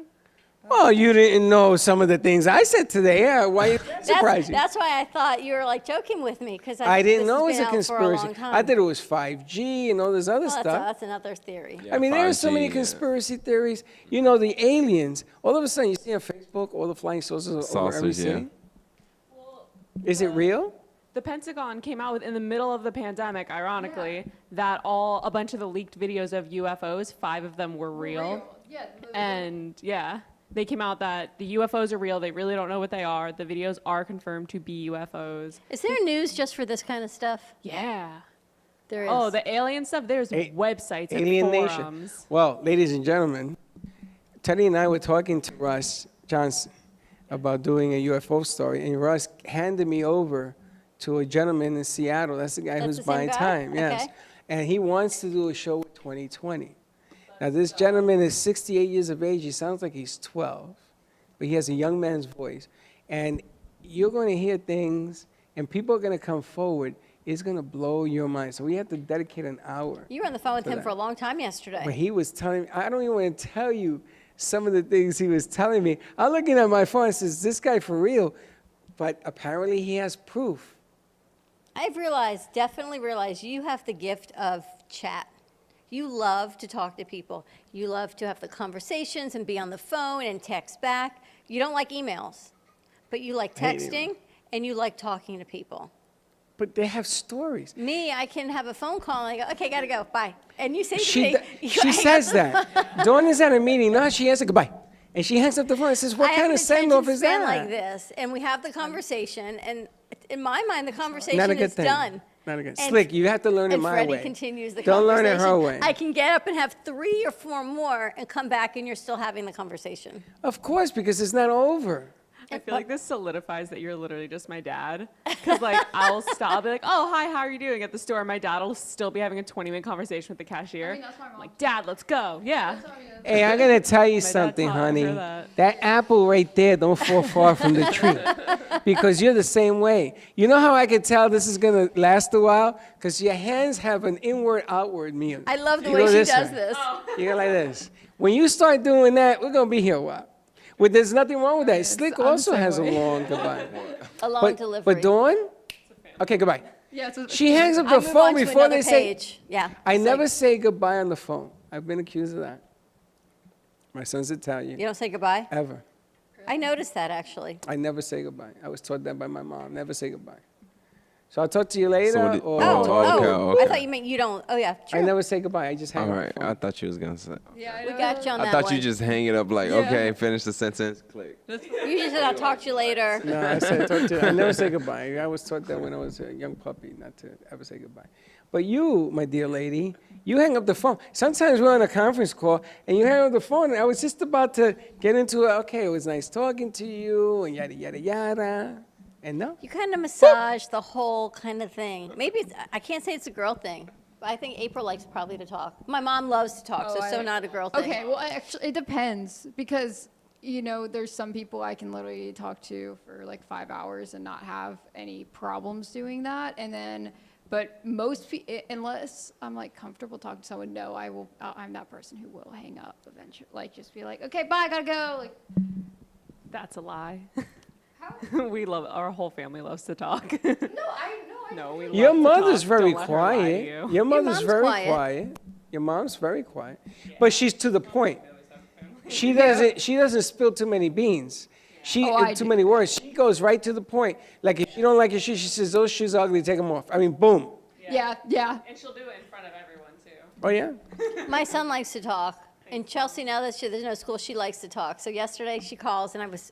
Well, you didn't know some of the things I said today. Yeah, why surprised you? That's why I thought you were like joking with me, because I didn't know it this was a has been out for a conspiracy. long time. I thought it was 5G and all this other Well, stuff. that's another theory. Yeah, I mean, there are so 5G, many yeah. conspiracy theories. You know, the aliens. All of a sudden, you see on Facebook all the flying saucers over every Saucers, yeah. city. Is it real? The Pentagon came out with, in the middle of the pandemic, ironically, that a bunch of the leaked videos of UFOs, 5 of them were real. Yeah. And yeah, they came out that the UFOs are real. They really don't know what they are. The videos are confirmed to be UFOs. Is there news just for this kind of stuff? Yeah. There is. Oh, the alien stuff. There's websites and Alien forums. Nation. Well, ladies and gentlemen, Teddy and I were talking to Russ Johnson about doing a UFO story, and Russ handed me over to a gentleman in Seattle. That's the guy That's who's the same buying guy? time. Yes, Okay. and he wants to do a show with 2020. Now, this gentleman is 68 years of age. He sounds like he's 12, but he has a young man's voice, and you're going to hear things, and people are going to come forward. It's going to blow your mind. So we have to dedicate an hour. You were on the phone with for him that. for a long time yesterday. When he was telling me, I don't even want to tell you some of the things he was telling me. I'm looking at my phone and says, this guy for real? But apparently he has proof. I've definitely realized you have the gift of chat. You love to talk to people. You love to have the conversations and be on the phone and text back. You don't like emails, but you like I hate texting and you like talking to people. But they have stories. Me, I can have a phone call and I go, okay, gotta go, bye. And you say to She, me, she says that. Dawn is at a meeting. Now she answers goodbye. And she hangs up the phone and says, what kind of send-off is that? like this, and we have the conversation, and in my mind, the conversation Not a good is thing. done. Not a good. And- Slick, you have to learn it And my Freddie way. continues the Don't learn conversation. it her way. I can get up and have 3 or 4 more and come back, and you're still having the conversation. Of course, because it's not over. I feel like this solidifies that you're literally just my dad. Because, like, I'll be like, oh, hi, how are you doing at the store? My dad will still be having a 20-minute conversation with the cashier. I'm like, Dad, let's go. Yeah. Hey, I'm gonna tell you dad something, taught her honey. that. That apple right there don't fall far from the tree, because you're the same way. You know how I can tell this is gonna last a while? Because your hands have an inward-outward meal. I love the You way go she this does way. this. You go like this. When you start doing that, we're gonna be here a while. Well, there's nothing wrong with that. Slick I'm the also same has a way. long goodbye. A long delivery. But Dawn, okay, goodbye. Yeah. It's She hangs up I'll the move phone on to before another they say. page. Yeah. I it's never like, say goodbye on the phone. I've been accused of that. My son's Italian. you don't say goodbye? Ever. I noticed that, actually. I never say goodbye. I was taught that by my mom. Never say goodbye. So I'll talk to you later. So or okay. I thought you meant you don't. Oh, yeah, I true. never say goodbye. I just hang All up right, the phone. I thought you was gonna say. Yeah, We got you on that I thought one. you just hang it up like, okay, finish the sentence, click. You just said, I'll talk to you later. No, I said talk to you. I never say goodbye. I was taught that when I was a young puppy, not to ever say goodbye. But you, my dear lady, you hang up the phone. Sometimes we're on a conference call and you hang up the phone. And I was just about to get into it. Okay, it was nice talking to you and yada, yada, yada. And no. You kind of massage the whole kind of thing. Maybe I can't say it's a girl thing, but I think April likes probably to talk. My mom loves to talk, so not a girl thing. Okay, well, actually, it depends because, you know, there's some people I can literally talk to for like 5 hours and not have any problems doing that. And then, but most people, unless I'm like comfortable talking to someone, no, I'm that person who will hang up eventually. Like, just be like, okay, bye, gotta go. Like, That's a lie. We love, our whole family loves to talk. No, we love Your to mother's talk. very Don't let her lie to quiet. you. Your mother's mom's very quiet. quiet. Your mom's very quiet. But she's to the point. She doesn't spill too many beans. Too many words. She goes right to the point. Like if you don't like your shoes, she says, those shoes are ugly, take them off. I mean, boom. yeah. And she'll do it in front of everyone too. Oh, yeah? My son likes to talk. And Chelsea, now that there's no school, she likes to talk. So yesterday she calls, and I was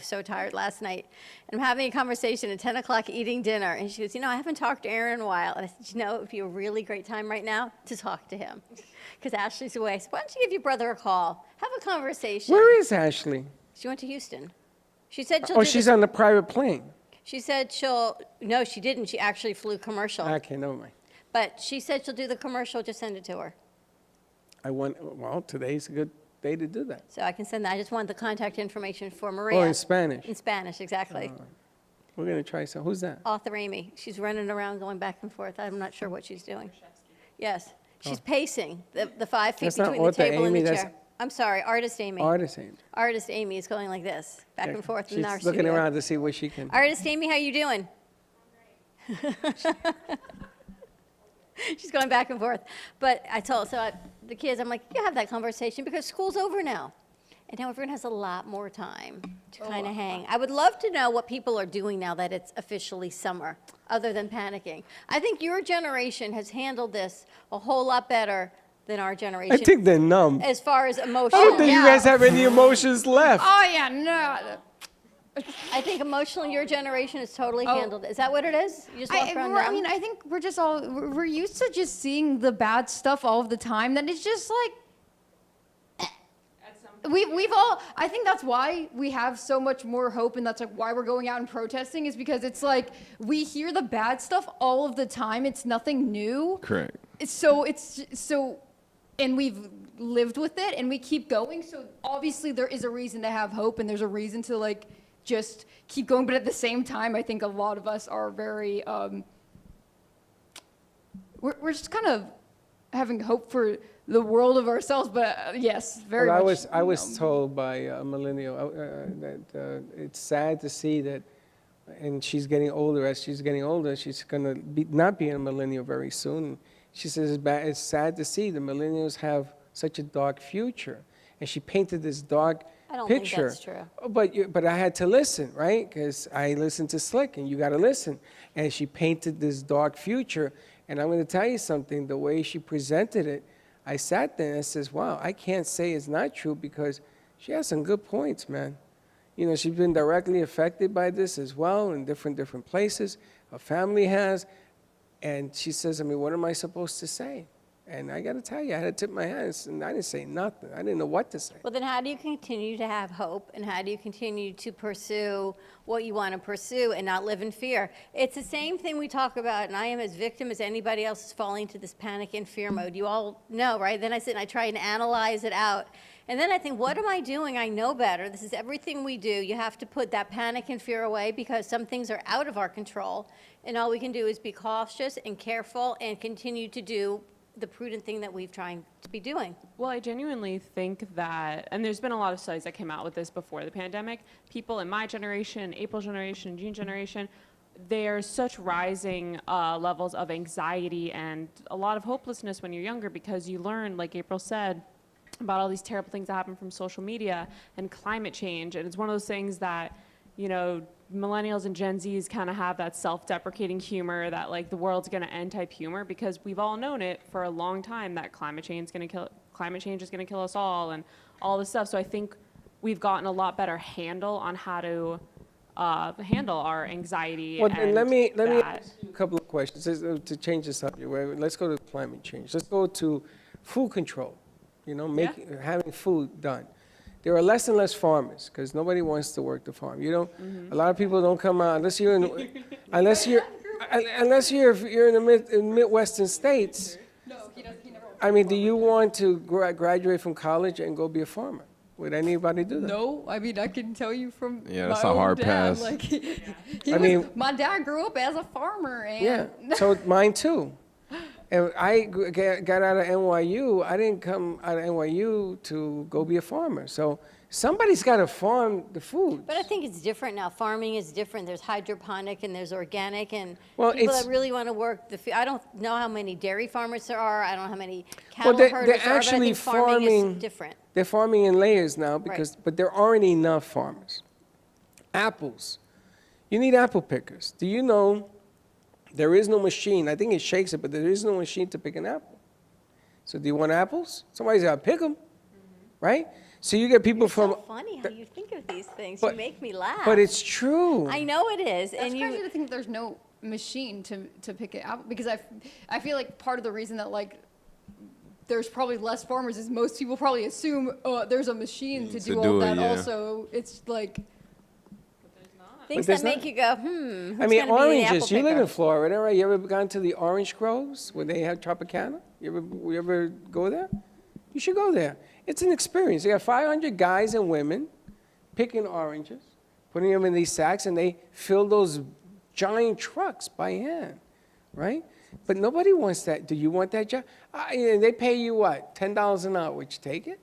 so tired last night. And I'm having a conversation at 10 o'clock eating dinner. And she goes, I haven't talked to Aaron in a while. And I said, it would be a really great time right now to talk to him. Because Ashley's away. So why don't you give your brother a call? Have a conversation. Where is Ashley? She went to Houston. She said she'll Oh, do she's the- on the private plane. She said no, she didn't. She actually flew commercial. Okay, never mind. But she said she'll do the commercial, just send it to her. Today's a good day to do that. So I can send that. I just want the contact information for Maria. Oh, in Spanish. In Spanish, exactly. We're going to try some. Who's that? Author Amy. She's running around going back and forth. I'm not sure what she's doing. Yes. She's pacing the 5 feet That's not between the author table Amy, and the that's chair. I'm sorry, artist Amy. Artist Amy. Artist Amy is going like this, back and forth in our She's looking studio. around to see where she can. Artist Amy, how you doing? She's going back and forth. But I told the kids, I'm like, you have that conversation because school's over now. And now everyone has a lot more time to kind of hang. I would love to know what people are doing now that it's officially summer, other than panicking. I think your generation has handled this a whole lot better than our generation. I think they're numb. As far as emotional. I don't think you guys have any emotions left. Oh, yeah, no. I think emotionally your generation is totally handled. Is that what it is? You just walk around I numb? mean, I think we're used to just seeing the bad stuff all of the time. That it's just like, we've all, I think that's why we have so much more hope, and that's like why we're going out and protesting, is because it's like we hear the bad stuff all of the time. It's nothing new. Correct. And we've lived with it, and we keep going. So obviously there is a reason to have hope, and there's a reason to like just keep going. But at the same time, I think a lot of us are very, we're just kind of having hope for the world of ourselves. But yes, very Well, much. I was told by a millennial that it's sad to see that, and she's getting older. As she's getting older, she's going to not be a millennial very soon. She says it's sad to see the millennials have such a dark future. And she painted this dark I don't think picture. that's true. But I had to listen, right? Because I listened to Slick, and you got to listen. And she painted this dark future. And I'm going to tell you something, the way she presented it, I sat there and I says, wow, I can't say it's not true because she has some good points, man. You know, she's been directly affected by this as well in different places. Her family has. And she says, I mean, what am I supposed to say? And I got to tell you, I had to tip my hands, and I didn't say nothing. I didn't know what to say. Well, then how do you continue to have hope, and how do you continue to pursue what you want to pursue and not live in fear? It's the same thing we talk about, and I am as victim as anybody else is falling into this panic and fear mode. You all know, right? Then I sit and I try and analyze it out. And then I think, what am I doing? I know better. This is everything we do. You have to put that panic and fear away because some things are out of our control. And all we can do is be cautious and careful and continue to do the prudent thing that we've trying to be doing. Well, I genuinely think that, and there's been a lot of studies that came out with this before the pandemic, people in my generation, April's generation, Jean's generation, there's such rising levels of anxiety and a lot of hopelessness when you're younger because you learn, like April said, about all these terrible things that happen from social media and climate change. And it's one of those things that, you know, millennials and Gen Zs kind of have that self-deprecating humor, that like the world's going to end type humor, because we've all known it for a long time that climate change is going to kill us all and all this stuff. So I think we've gotten a lot better handle on how to handle our anxiety. Well, and let me that. ask you a couple of questions to change the subject. Let's go to climate change. Let's go to food control. You know, having food done. There are less and less farmers because nobody wants to work the farm. You know, a lot of people don't come out unless you're in the Midwestern states. No, he never. I mean, do you want to graduate from college and go be a farmer? Would anybody do that? No, I mean I can tell you from Yeah, that's my a own hard dad, pass. Like my dad grew up as a farmer, and Yeah, so mine too. And I got out of NYU. I didn't come out of NYU to go be a farmer. So somebody's got to farm the food. But I think it's different now. Farming is different. There's hydroponic and there's organic, and Well, people it's- that really want to work the field. I don't know how many dairy farmers there are. I don't know how many cattle Well, herders they're there are, but I actually think farming farming. is different. They're farming in layers now but there aren't enough farmers. Apples. You need apple pickers. Do you know there is no machine? I think it shakes it, but there is no machine to pick an apple. So do you want apples? Somebody's got to pick them, right? So you get people It's from. so funny how you think of these things. But- You make me laugh. But it's true. I know it is, That's and crazy you. to think there's no machine to pick it out, because I feel like part of the reason that like there's probably less farmers is most people probably assume there's a machine to do all do it, that. yeah. Also, it's like Things there's that make not- you go, I who's mean, gonna be the apple oranges. You live picker? in Florida, right? You ever gone to the orange groves where they have Tropicana? You ever go there? You should go there. It's an experience. They got 500 guys and women picking oranges, putting them in these sacks, and they fill those giant trucks by hand, right? But nobody wants that. Do you want that job? They pay you what? $10 an hour. Would you take it?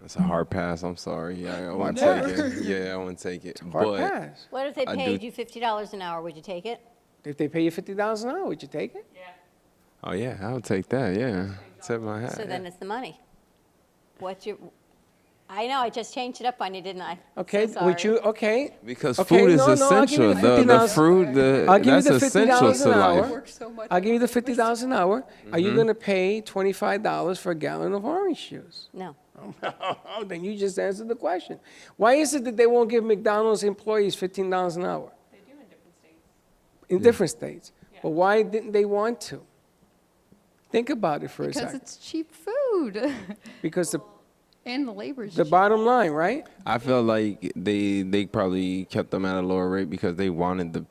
That's a hard pass. I'm sorry. Yeah, I won't Never. take it. Yeah, I won't take it. Hard But pass. What if they I paid do- you $50 an hour? Would you take it? If they pay you $50 an hour, would you take it? oh yeah, I'll take that. Yeah, tip my hat. So then it's the money. What's your? I know I just changed it up on you, didn't I? Okay. So Would you? sorry. Okay. Because Okay, food is no, no, I'll give you essential. the The $50. fruit, I'll give you that's the essential $50 to an hour. life. works so much. I'll give you the $50 an hour. Are you Mm-hmm. going to pay $25 for a gallon of orange juice? No. Oh, then you just answered the question. Why is it that they won't give McDonald's employees $15 an hour? They do in different states. In different states. But why didn't they want to? Think about it for a because second. it's cheap food Because and the labor's the cheap. bottom line, right? I feel like they probably kept them at a lower rate because they wanted the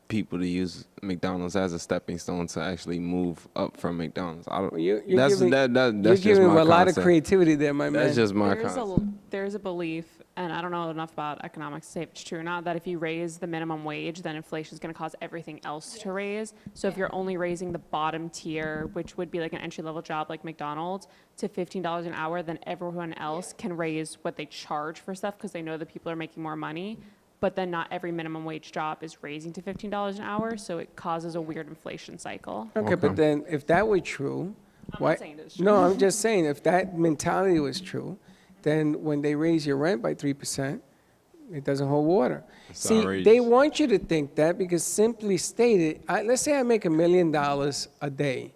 people to use McDonald's as a stepping stone to actually move up from McDonald's. I don't. Well, you're that's giving, that's you're just giving my them a lot of concept. creativity there, my man. That's just my There's concept. there's a belief, and I don't know enough about economics to say if it's true or not, that if you raise the minimum wage, then inflation is going to cause everything else to raise. So if you're only raising the bottom tier, which would be like an entry-level job like McDonald's, to $15 an hour, then everyone else can raise what they charge for stuff because they know that people are making more money. But then not every minimum wage job is raising to $15 an hour, so it causes a weird inflation cycle. Okay, but then if that were true, I'm why? not saying it's true. No, I'm just saying if that mentality was true, then when they raise your rent by 3%, it doesn't hold water. It's See, outrageous. they want you to think that because simply stated, let's say I make $1 million a day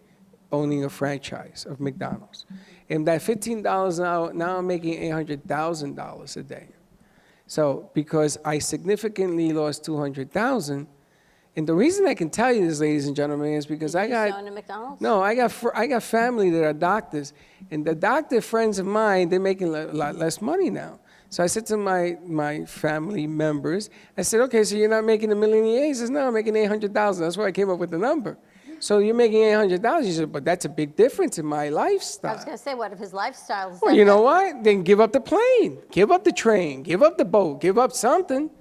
owning a franchise of McDonald's. And that $15 an hour, now I'm making $800,000 a day. So because I significantly lost $200,000, and the reason I can tell you this, ladies and gentlemen, is because I Did you got own a McDonald's? no, I got family that are doctors, and the doctor friends of mine, they're making a lot less money now. So I said to my family members, I said, okay, so you're not making $1 million a year? He says, no, I'm making $800,000. That's why I came up with the number. So you're making $800,000. He said, but that's a big difference in my I lifestyle. was going to say, what if his lifestyle is Well, that you know way? what? Then give up the plane, give up the train, give up the boat, give up something.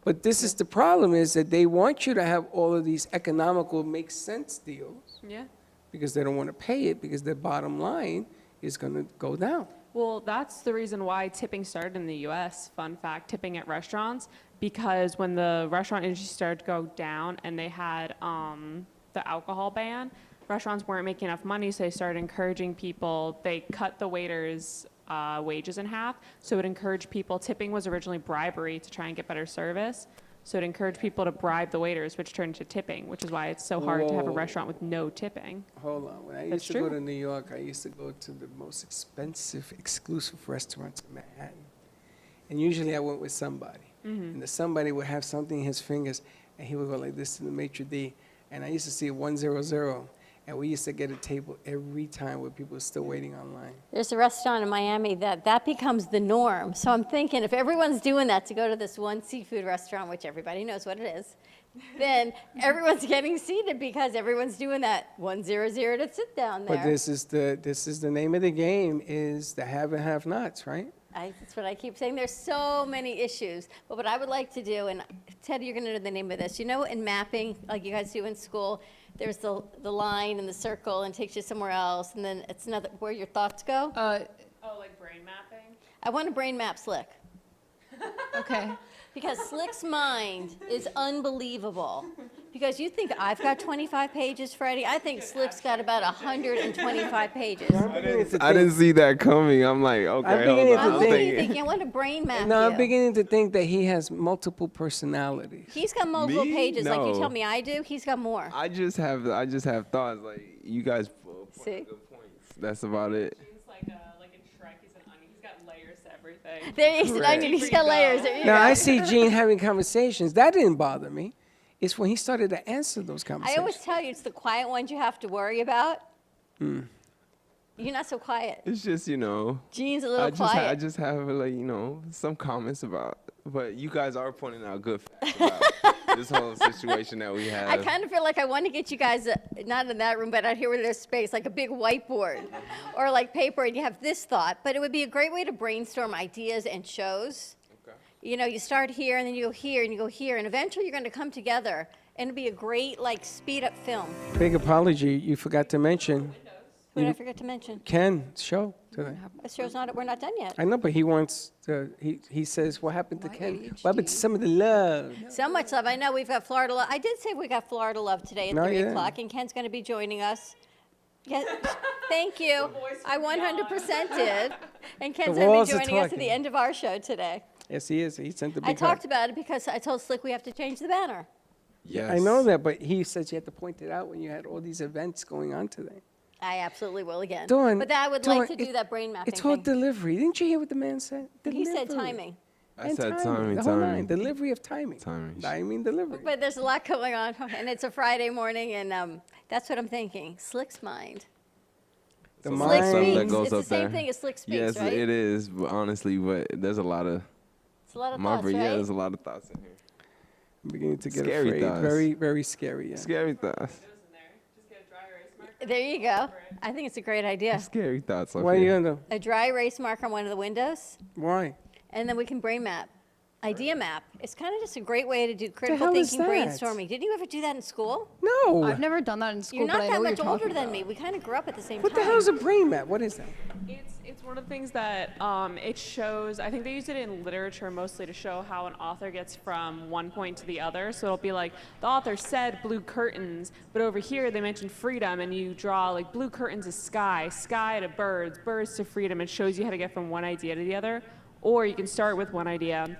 But this is the problem, is that they want you to have all of these economical make sense deals Yeah. because they don't want to pay it because their bottom line is going to go down. Well, that's the reason why tipping started in the U.S. Fun fact, tipping at restaurants, because when the restaurant industry started to go down and they had the alcohol ban, restaurants weren't making enough money, so they started encouraging people. They cut the waiters' wages in half, so it encouraged people. Tipping was originally bribery to try and get better service, So it encouraged people to bribe the waiters, which turned to tipping, which is why it's so hard to have a Whoa. restaurant with no tipping. Hold on. When I That's used to go true. to New York, I used to go to the most expensive, exclusive restaurants in Manhattan. And usually I went with somebody. And the somebody would have something in his fingers, and he would go like this to the maitre d'. And I used to see 100, and we used to get a table every time where people were still waiting online. There's a restaurant in Miami that becomes the norm. So I'm thinking if everyone's doing that to go to this one seafood restaurant, which everybody knows what it is, then everyone's getting seated because everyone's doing that 100 to sit down there. But this is the name of the game, is the have and have nots, right? That's what I keep saying. There's so many issues. But what I would like to do, and Ted, you're going to know the name of this. You know, in mapping, like you guys do in school, there's the line and the circle and takes you somewhere else, and then it's another where your thoughts go. Oh, like brain mapping? I want to brain map Slick Okay. because Slick's mind is unbelievable. Because you think I've got 25 pages, Freddie? I think Slick's got about 125 pages. I didn't see that coming. I'm like, okay, beginning hold to on. What I'm are think- you thinking? I want to brain map No, you. I'm beginning to think that he has multiple personalities. He's got multiple Me? pages like you No. tell me I do. He's got more. I just have thoughts. Like, you guys See? good points. That's about it. It's like in Shrek, he's an onion. He's got layers to everything. There he's an onion. He's got layers. There you Now, go. I see Gene having conversations. That didn't bother me. It's when he started to answer those I conversations. always tell you it's the quiet ones you have to worry about. You're not so quiet. It's just, you know, Gene's a little I quiet. just have, like, you know, some comments about, but you guys are pointing out good facts about this whole situation that we have. I kind of feel like I want to get you guys, not in that room, but out here where there's space, like a big whiteboard or like paper, and you have this thought. But it would be a great way to brainstorm ideas and shows. Okay. You know, you start here, and then you go here, and you go here, and eventually you're going to come together, and it'll be a great, like, speed-up film. Big apology, you forgot to mention What did I forget to mention? Ken's show today. The show's not, we're not done yet. I know, but he wants to, he says, what happened to Ken? What happened to some of the love? So much love. I know we've got Florida Love. I did say we got Florida Love today at No, 3 you didn't. o'clock, and Ken's going to be joining us. Yeah, thank you. I 100% did. And Ken's going walls to are be joining us at talking. the end of our show today. Yes, he is. He sent the big I hug. talked about it because I told Slick we have to change the banner. Yes. I know that, but he said you had to point it out when you had all these events going on today. I absolutely will again. Dawn, But I would Dawn, like to do it- that brain mapping It's all thing. delivery. Didn't you hear what the man said? He said Delivery. timing. I And said timing, the whole timing. nine. Delivery of timing. Timing. I mean delivery. But there's a lot going on, and it's a Friday morning, and that's what I'm thinking. Slick's mind. The It's a lot of Slick mind. stuff that speaks. goes It's the up same there. thing as Slick speaks, Yes, right? it is. But honestly, but there's a lot of It's a lot of my thoughts, yeah, right? there's a lot of thoughts in here. I'm beginning to get Scary afraid. thoughts. Very, very scary. Yeah. Scary thoughts. There you go. I think it's a great idea. Scary thoughts. up What are you here. gonna do? A dry erase marker on one of the windows, Why? and then we can brain map. Idea map. It's kind of just a great way to do critical hell is thinking, that? brainstorming. Didn't you ever do that in school? No. I've never done that in school, You're but not I know that what much you're older talking than about. me. We kind of grew up at the same What time. the hell is a brain map? What is that? It's one of the things that it shows. I think they use it in literature mostly to show how an author gets from one point to the other. So it'll be like the author said blue curtains, but over here they mentioned freedom, and you draw like blue curtains is sky, sky to birds, birds to freedom. It shows you how to get from one idea to the other. Or you can start with one idea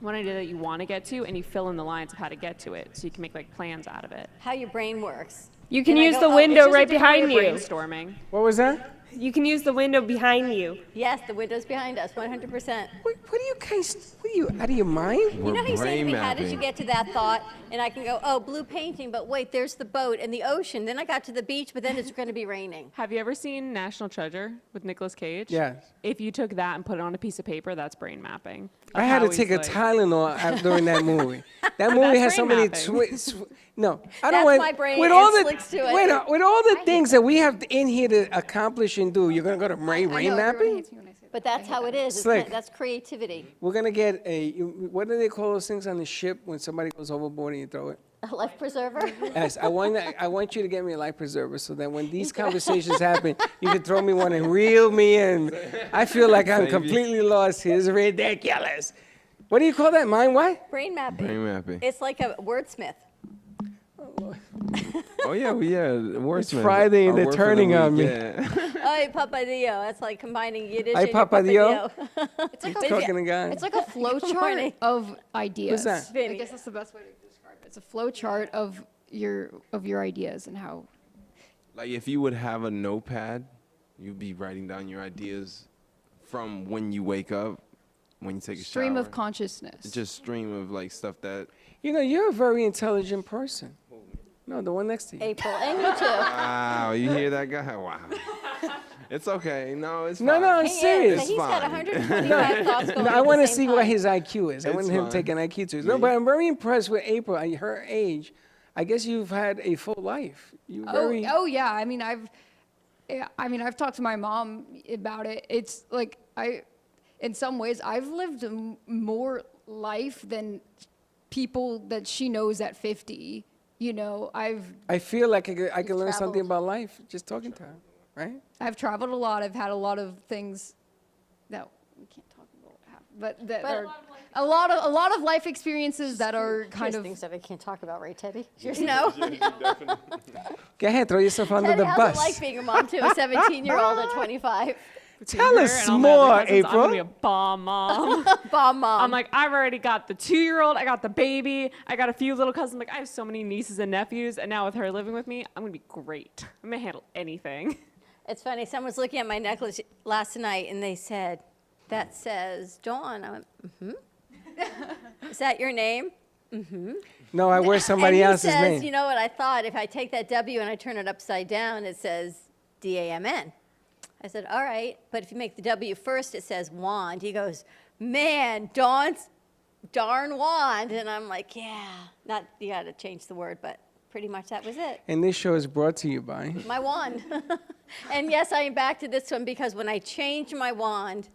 that you want to get to, and you fill in the lines of how to get to it, so you can make like plans out of it. How your brain works. You can And I use go, the oh, it's window just a right Different way behind of you. brainstorming. What was that? You can use the window behind you. Yes, the window's behind us, 100%. What are you guys? What are you out of your mind? You know how you say to brain me, how did you mapping. get to that thought? And I can go, oh, blue painting, but wait, there's the boat and the ocean. Then I got to the beach, but then it's going to be raining. Have you ever seen National Treasure with Nicolas Cage? Yes. If you took that and put it on a piece of paper, that's brain mapping. I had to How take a he's like- Tylenol during that movie. That movie has so brain many mapping. twists. No, I don't That's want. my brain, With and all the Slick's to it. with all the things that we have in here to accomplish and do, you're gonna go to brain I know, everyone mapping. hates me when I say that. But that's how it is. It's Slick. that's creativity. We're gonna get a. What do they call those things on the ship when somebody goes overboard and you throw it? A life preserver. Yes, I want you to get me a life preserver so that when these conversations happen, you can throw me one and reel me in. I feel like I'm Save you. completely lost here. It's ridiculous. What do you call that? Mine what? Brain mapping. Brain mapping. It's like a wordsmith. Oh yeah, well, yeah. Wordsmith. Friday and Our they're word for the turning on week, me. yeah. Ay, papadillo. That's like combining Yiddish Ay, and your papadillo? It's like He's talking again. It's like a flow chart morning. of ideas. that? I guess that's the best way to describe it. It's a flow chart of your ideas and how. Like if you would have a notepad, you'd be writing down your ideas from when you wake up, when you take a Stream shower. of consciousness. Just stream of like stuff that. You know, you're a very intelligent person. No, the one next to you. April, and you too. Wow, you hear that guy? Wow. It's okay. No, it's No, fine. no, I'm He is, serious. but he's got fine. 125 thoughts going No, at I the want to same see what time. his IQ is. I It's want him to fine. take an IQ test. No, but I'm very impressed with April. At her age, I guess you've had a full life. You very. Oh yeah. I mean, I've talked to my mom about it. It's like in some ways, I've lived more life than people that she knows at 50. You know, I feel like I can learn something traveled. about life just talking to her, right? I've traveled a lot. I've had a lot of things that we can't talk about, but that are a lot of life experiences that are kind Here's of. things that I can't talk about, right, Teddy? No. Go ahead, throw yourself under Teddy, the how's bus. it like being a mom to a 17-year-old at 25? Tell Her us and all my other more, cousins, I'm April. gonna be a bomb mom. Bomb mom. I'm like, I've already got the 2-year-old, I got the baby, I got a few little cousins. Like, I have so many nieces and nephews, and now with her living with me, I'm gonna be great. I'm gonna handle anything. It's funny. Someone was looking at my necklace last night, and they said, "That says Dawn." I went, "Mm-hmm." Is that your name? No, I wear somebody and he else's says, name. "You know what? I thought if I take that W and I turn it upside down, it says DAMN." I said, "All right, but if you make the W first, it says wand." He goes, "Man, Dawn's darn wand," and I'm like, "Yeah, not you got to change the word, but." Pretty much that was it. And this show is brought to you by. My wand. And yes, I am back to this one because when I change my wand,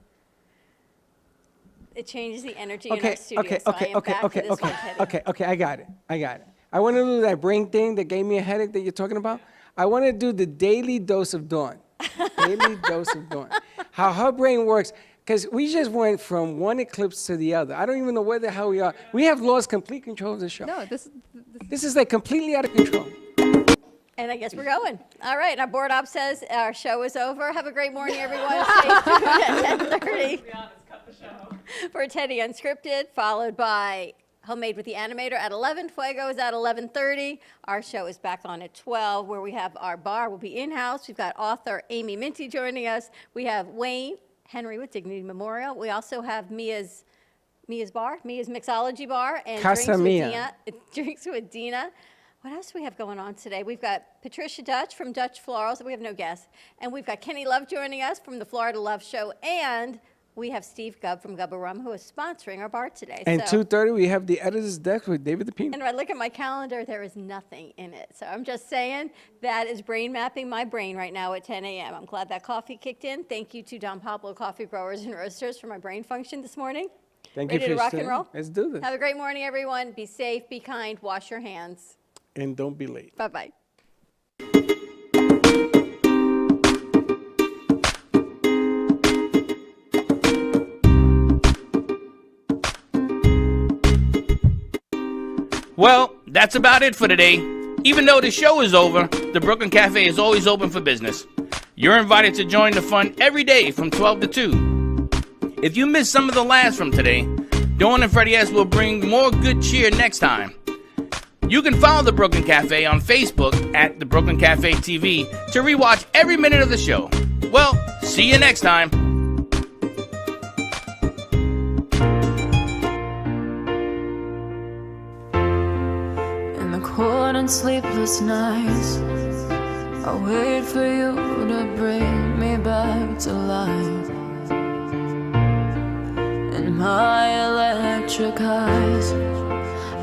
it changes the energy in our studio. So I am back to this one, Teddy. okay, I got it. I want to do that brain thing that gave me a headache that you're talking about. I want to do the daily dose of Dawn. Daily dose of Dawn. How her brain works. Because we just went from one eclipse to the other. I don't even know where the hell we are. We have lost complete control of the show. No, This is like completely out of control. And I guess we're going. All right, and our board op says our show is over. Have a great morning, everyone. Stay tuned at 10:30 for Teddy Unscripted, followed by Homemade with the Animator at 11. Fuego is at 11:30. Our show is back on at 12, where we have our bar will be in-house. We've got author Amy Minty joining us. We have Wayne Henry with Dignity Memorial. We also have Mia's Bar, Mia's Mixology Bar, and Casa Mia. Drinks with Dina. What else do we have going on today? We've got Patricia Dutch from Dutch Florals. We have no guests. And we've got Kenny Love joining us from the Florida Love Show. And we have Steve Gubb from Gubba Rum, who is sponsoring our bar today. And So- 2:30, we have the editor's desk with David the Peanut. and when I look at my calendar, there is nothing in it. So I'm just saying that is brain mapping my brain right now at 10 a.m. I'm glad that coffee kicked in. Thank you to Don Pablo Coffee Growers and Roasters for my brain function this morning. Thank Ready you to for rock staying. and roll? Let's do this. Have a great morning, everyone. Be safe, be kind, wash your hands. And don't be late. Bye-bye. Well, that's about it for today. Even though the show is over, the Brooklyn Cafe is always open for business. You're invited to join the fun every day from 12 to 2. If you missed some of the laughs from today, Dawn and Freddie S. will bring more good cheer next time. You can follow the Brooklyn Cafe on Facebook at the Brooklyn Cafe TV to rewatch every minute of the show. Well, see you next time. In the cold and sleepless nights, I wait for you to bring me back to life. In my electric eyes,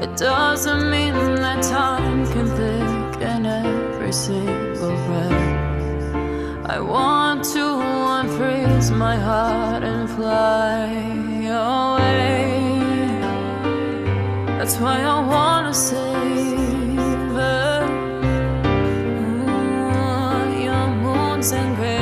it doesn't mean that time can pick in every single breath. I want to unfreeze my heart and fly away. That's why I wanna save it. Your moons and gray